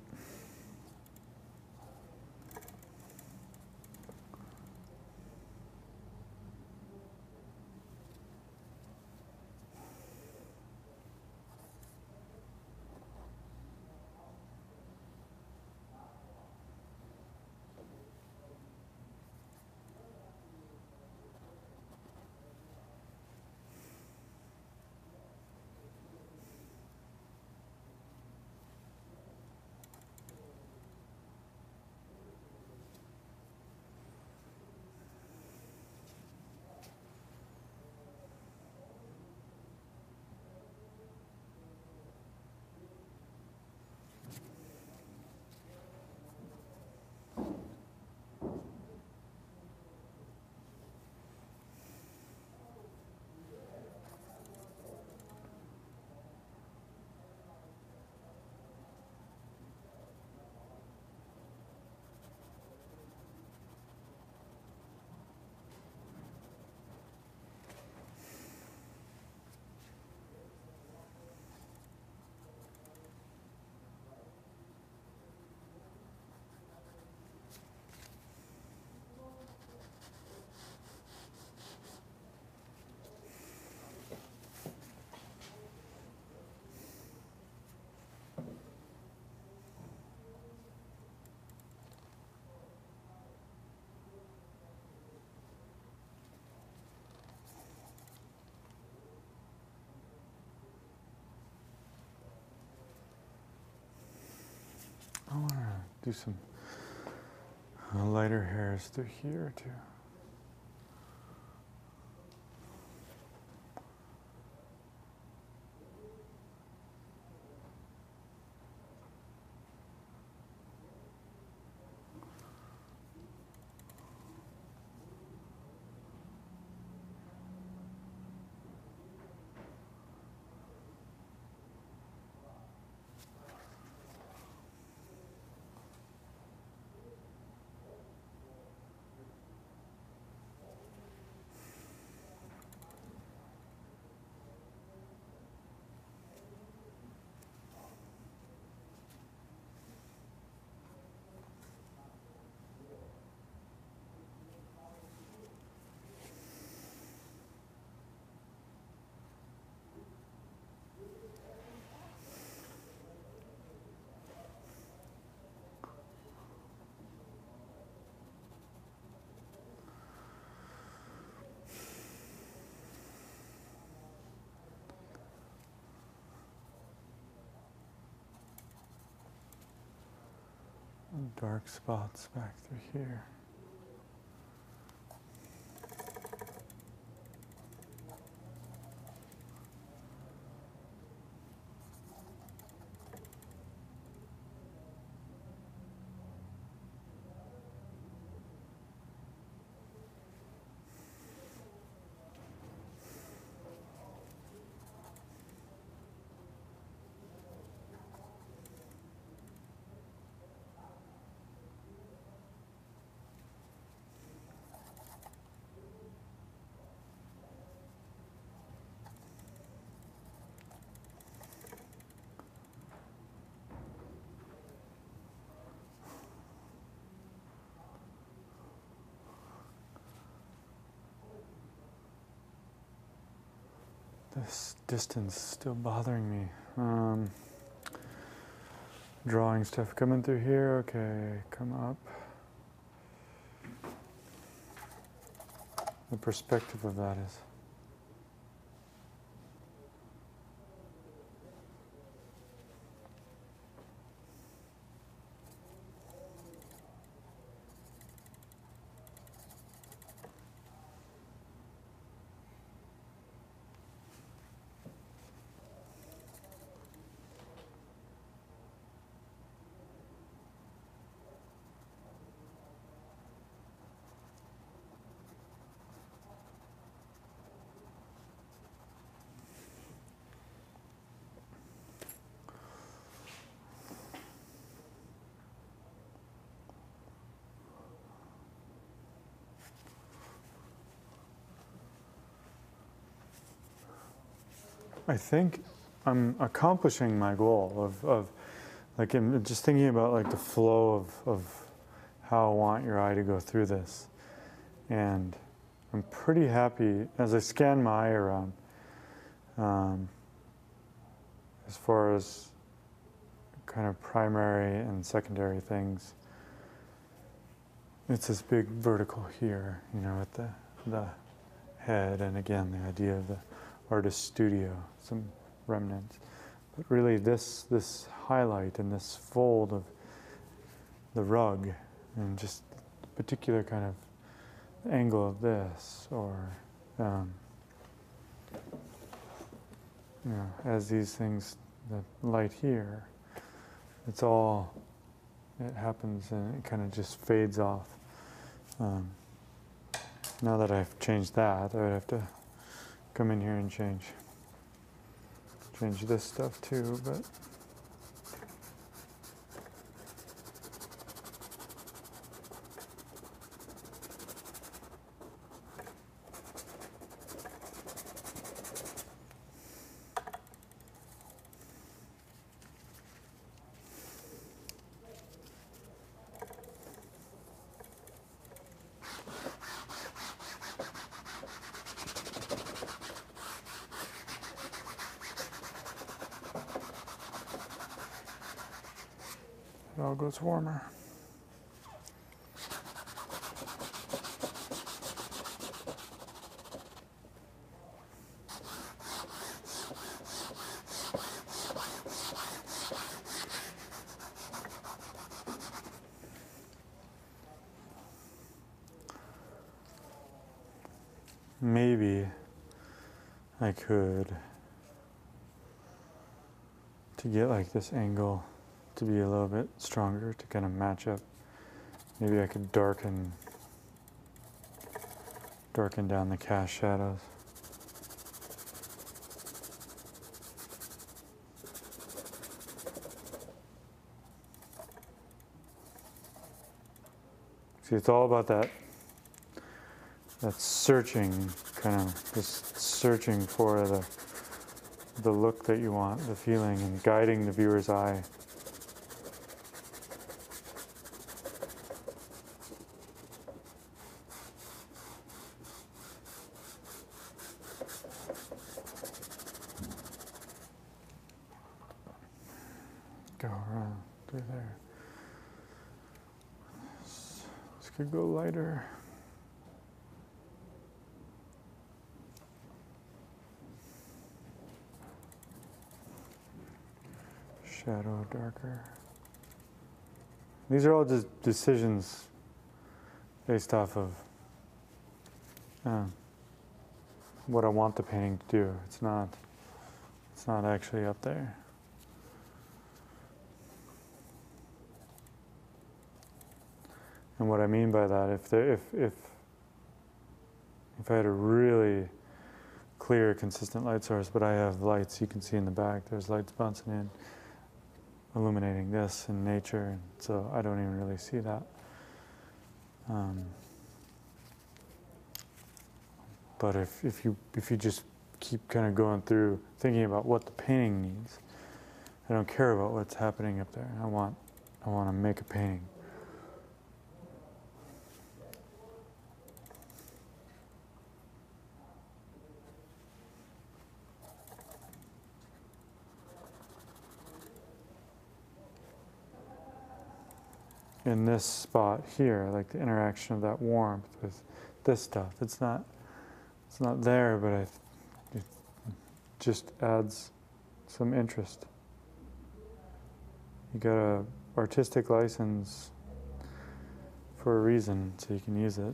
I want to do some lighter hairs through here too. Dark spots back through here. This distance is still bothering me. Drawing stuff coming through here. Okay, come up. The perspective of that is. I think I'm accomplishing my goal of like, I'm just thinking about like the flow of how I want your eye to go through this. And I'm pretty happy as I scan my eye around, as far as kind of primary and secondary things. It's this big vertical here, you know, at the head, and again, the idea of the artist's studio, some remnants. But really this highlight and this fold of the rug, and just the particular kind of angle of this, or you know, as these things, the light here, it's all, it happens and it kind of just fades off. Now that I've changed that, I would have to come in here and change this stuff too, but it all goes warmer. Maybe I could, to get like this angle to be a little bit stronger, to kind of match up, maybe I could darken down the cast shadows. See, it's all about that searching, kind of just searching for the look that you want, the feeling, and guiding the viewer's eye. Go around through there. This could go lighter. Shadow darker. These are all just decisions based off of what I want the painting to do. It's not actually up there. And what I mean by that, if I had a really clear, consistent light source, but I have lights you can see in the back, there's lights bouncing in, illuminating this in nature, and so I don't even really see that. But if you just keep kind of going through thinking about what the painting needs, I don't care about what's happening up there. I want to make a painting. In this spot here, like the interaction of that warmth with this stuff, it's not there, but it just adds some interest. You got a artistic license for a reason, so you can use it.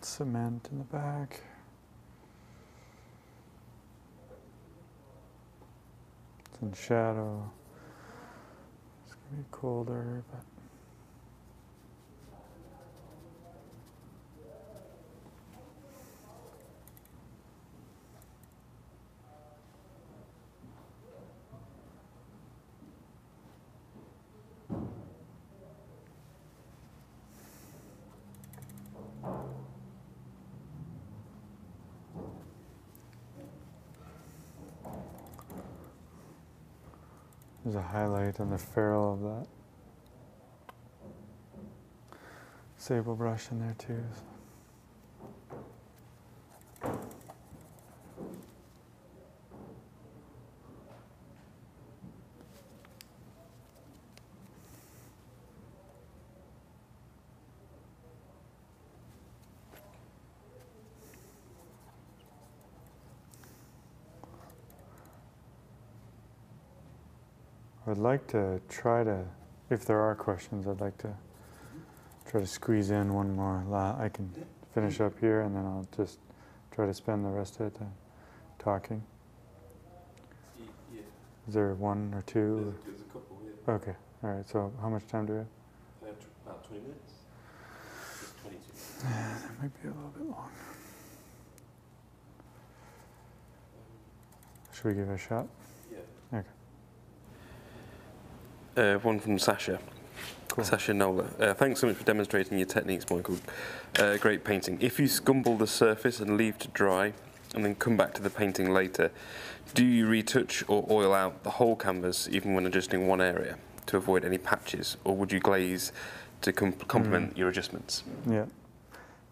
cement in the back. It's in shadow. It's gonna be colder, but there's a highlight on the ferrule of that sable brush in there too. I'd like to try to, if there are questions, I'd like to try to squeeze in one more. I can finish up here and then I'll just try to spend the rest of it talking. Yeah. Is there one or two? There's a couple here. Okay, all right, so how much time do we have? About 20 minutes. Just 22. That might be a little bit long. Should we give it a shot? Yeah. Okay. One from Sasha. Cool. Sasha Nola. Thanks so much for demonstrating your techniques, Michael. Great painting. If you scumble the surface and leave to dry, and then come back to the painting later, do you retouch or oil out the whole canvas, even when adjusting one area, to avoid any patches, or would you glaze to complement your adjustments? Yeah.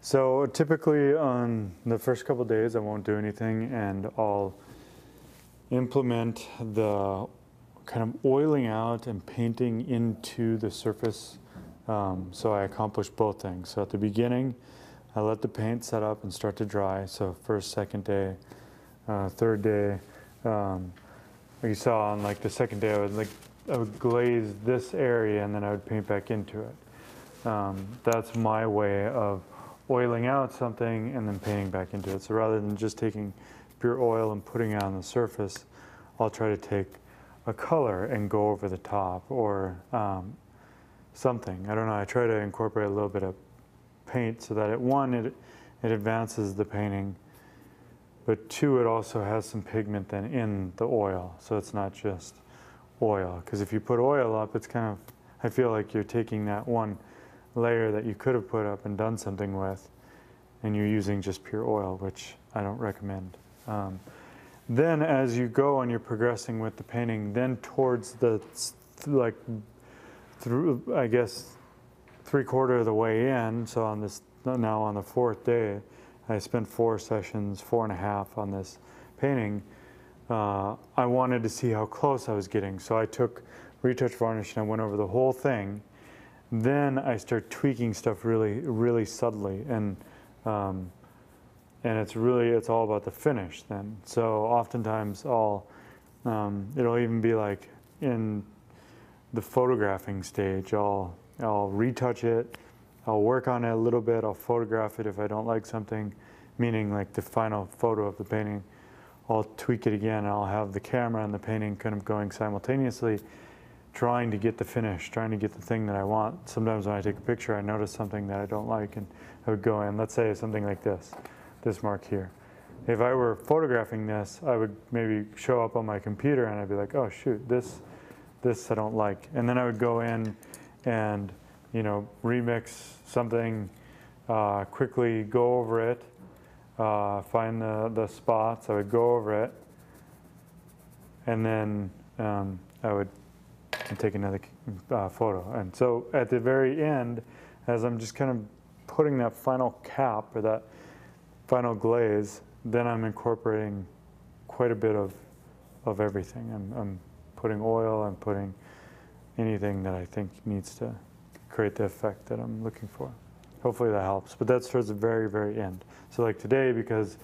So typically on the first couple of days, I won't do anything, and I'll implement the kind of oiling out and painting into the surface, so I accomplish both things. So at the beginning, I let the paint set up and start to dry. So first, second day, third day, like you saw on like the second day, I would glaze this area and then I would paint back into it. That's my way of oiling out something and then painting back into it. So rather than just taking pure oil and putting it on the surface, I'll try to take a color and go over the top, or something. I don't know, I try to incorporate a little bit of paint so that it advances the painting, but two, it also has some pigment then in the oil, so it's not just oil. Because if you put oil up, it's kind of, I feel like you're taking that one layer that you could have put up and done something with, and you're using just pure oil, which I don't recommend. Then as you go and you're progressing with the painting, then towards the, like, through, I guess, 3/4 of the way in, so on this, now on the fourth day, I spent 4 sessions, 4.5 on this painting. I wanted to see how close I was getting, so I took retouch varnish and I went over the whole thing. Then I start tweaking stuff really, really subtly, and it's all about the finish then. So oftentimes it'll even be like in the photographing stage, I'll retouch it, I'll work on it a little bit, I'll photograph it if I don't like something, meaning like the final photo of the painting. I'll tweak it again, and I'll have the camera and the painting kind of going simultaneously, trying to get the finish, trying to get the thing that I want. Sometimes when I take a picture, I notice something that I don't like, and I would go in, let's say something like this mark here. If I were photographing this, I would maybe show up on my computer and I'd be like, oh shoot, this I don't like. And then I would go in and, remix something, quickly go over it, find the spots, I would go over it, and then I would take another photo. And so at the very end, as I'm just kind of putting that final cap or that final glaze, then I'm incorporating quite a bit of everything. I'm putting oil, I'm putting anything that I think needs to create the effect that I'm looking for. Hopefully that helps, but that's towards the very, very end. So like today, because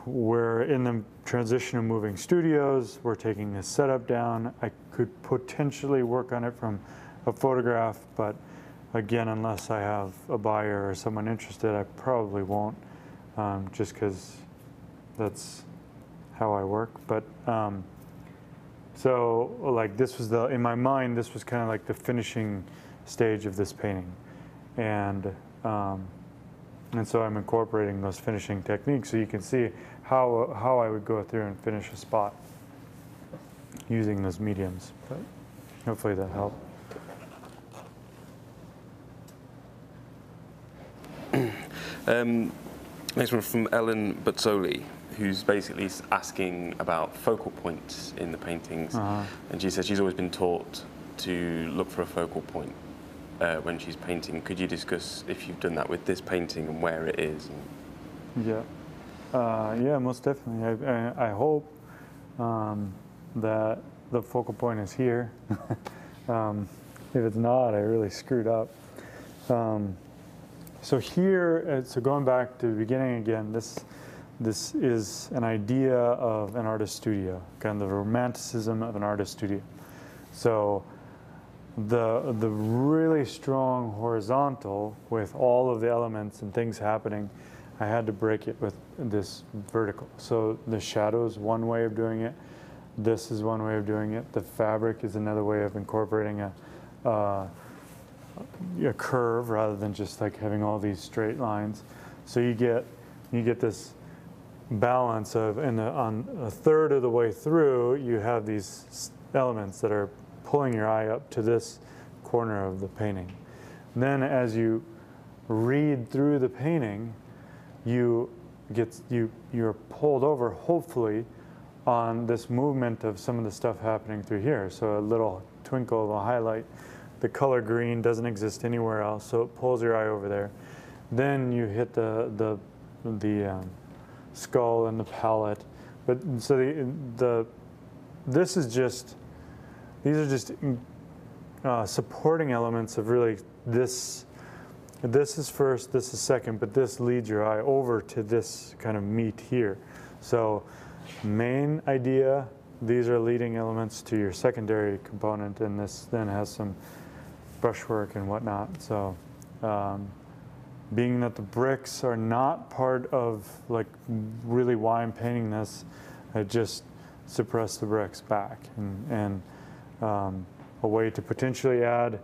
we're in the transition of moving studios, we're taking this setup down, I could potentially work on it from a photograph, but again, unless I have a buyer or someone interested, I probably won't, just because that's how I work. But so like this was in my mind, this was kind of like the finishing stage of this painting, and so I'm incorporating those finishing techniques so you can see how I would go through and finish a spot using those mediums. But hopefully that helped. Next one from Ellen Buzzoli, who's basically asking about focal points in the paintings. And she said she's always been taught to look for a focal point when she's painting. Could you discuss if you've done that with this painting and where it is? Yeah, yeah, most definitely. I hope that the focal point is here. If it's not, I really screwed up. So here, so going back to the beginning again, this is an idea of an artist studio, kind of the romanticism of an artist studio. So the really strong horizontal with all of the elements and things happening, I had to break it with this vertical. So the shadow is one way of doing it. This is one way of doing it. The fabric is another way of incorporating a curve rather than just like having all these straight lines. So you get this balance of, and on a third of the way through, you have these elements that are pulling your eye up to this corner of the painting. And then as you read through the painting, you're pulled over, hopefully, on this movement of some of the stuff happening through here. So a little twinkle of a highlight. The color green doesn't exist anywhere else, so it pulls your eye over there. Then you hit the skull and the palate. But so these are just supporting elements of really this. This is first, this is second, but this leads your eye over to this kind of meat here. So main idea, these are leading elements to your secondary component, and this then has some brushwork and whatnot. So being that the bricks are not part of like really why I'm painting this, I just suppress the bricks back, and a way to potentially add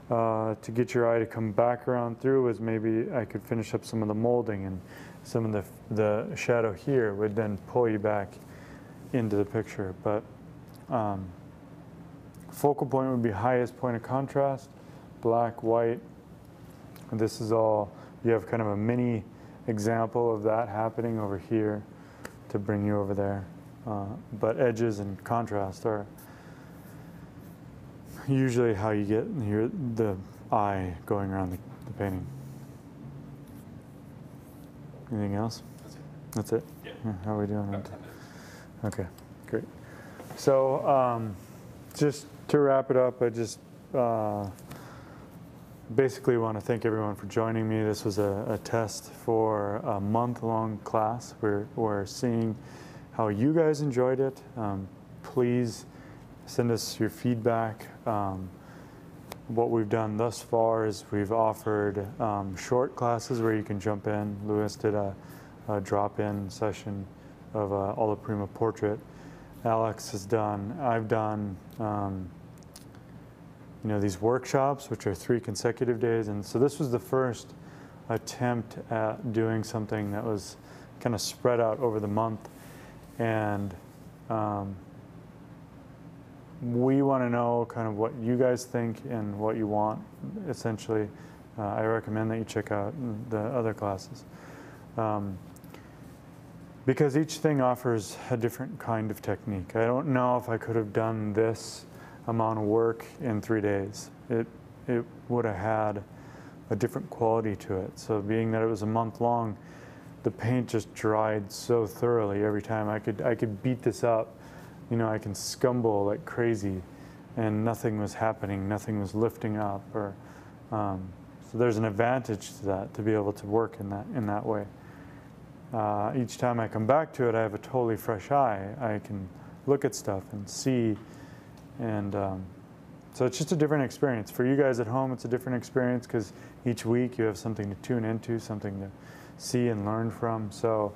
to get your eye to come back around through is maybe I could finish up some of the molding, and some of the shadow here would then pull you back into the picture. But focal point would be highest point of contrast, black, white. And this is all, you have kind of a mini example of that happening over here to bring you over there. But edges and contrast are usually how you get the eye going around the painting. Anything else? That's it? Yeah. How are we doing? Okay, great. So just to wrap it up, I just basically want to thank everyone for joining me. This was a test for a month-long class. We're seeing how you guys enjoyed it. Please send us your feedback. What we've done thus far is we've offered short classes where you can jump in. Lewis did a drop-in session of Alla Prima portrait. Alex has done, I've done, these workshops, which are 3 consecutive days. And so this was the first attempt at doing something that was kind of spread out over the month. And we want to know kind of what you guys think and what you want, essentially. I recommend that you check out the other classes. Because each thing offers a different kind of technique. I don't know if I could have done this amount of work in 3 days. It would have had a different quality to it. So being that it was a month long, the paint just dried so thoroughly every time. I could beat this up. I can scumble like crazy, and nothing was happening, nothing was lifting up, or so there's an advantage to that, to be able to work in that way. Each time I come back to it, I have a totally fresh eye. I can look at stuff and see, and So it's just a different experience. For you guys at home, it's a different experience because each week you have something to tune into, something to see and learn from. So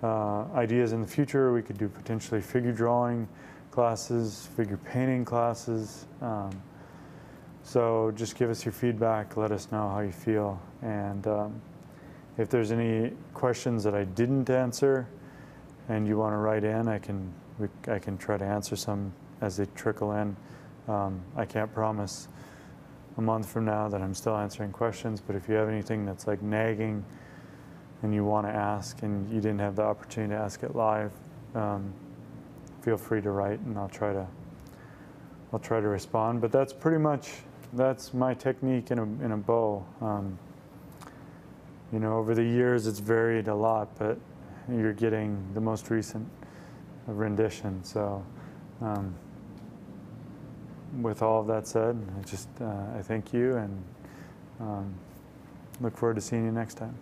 ideas in the future, we could do potentially figure drawing classes, figure painting classes. So just give us your feedback, let us know how you feel. And if there's any questions that I didn't answer and you want to write in, I can try to answer some as they trickle in. I can't promise a month from now that I'm still answering questions, but if you have anything that's like nagging and you want to ask and you didn't have the opportunity to ask it live, feel free to write and I'll try to respond. But that's pretty much, that's my technique in a bow. You know, over the years it's varied a lot, but you're getting the most recent rendition. So with all of that said, I thank you and look forward to seeing you next time.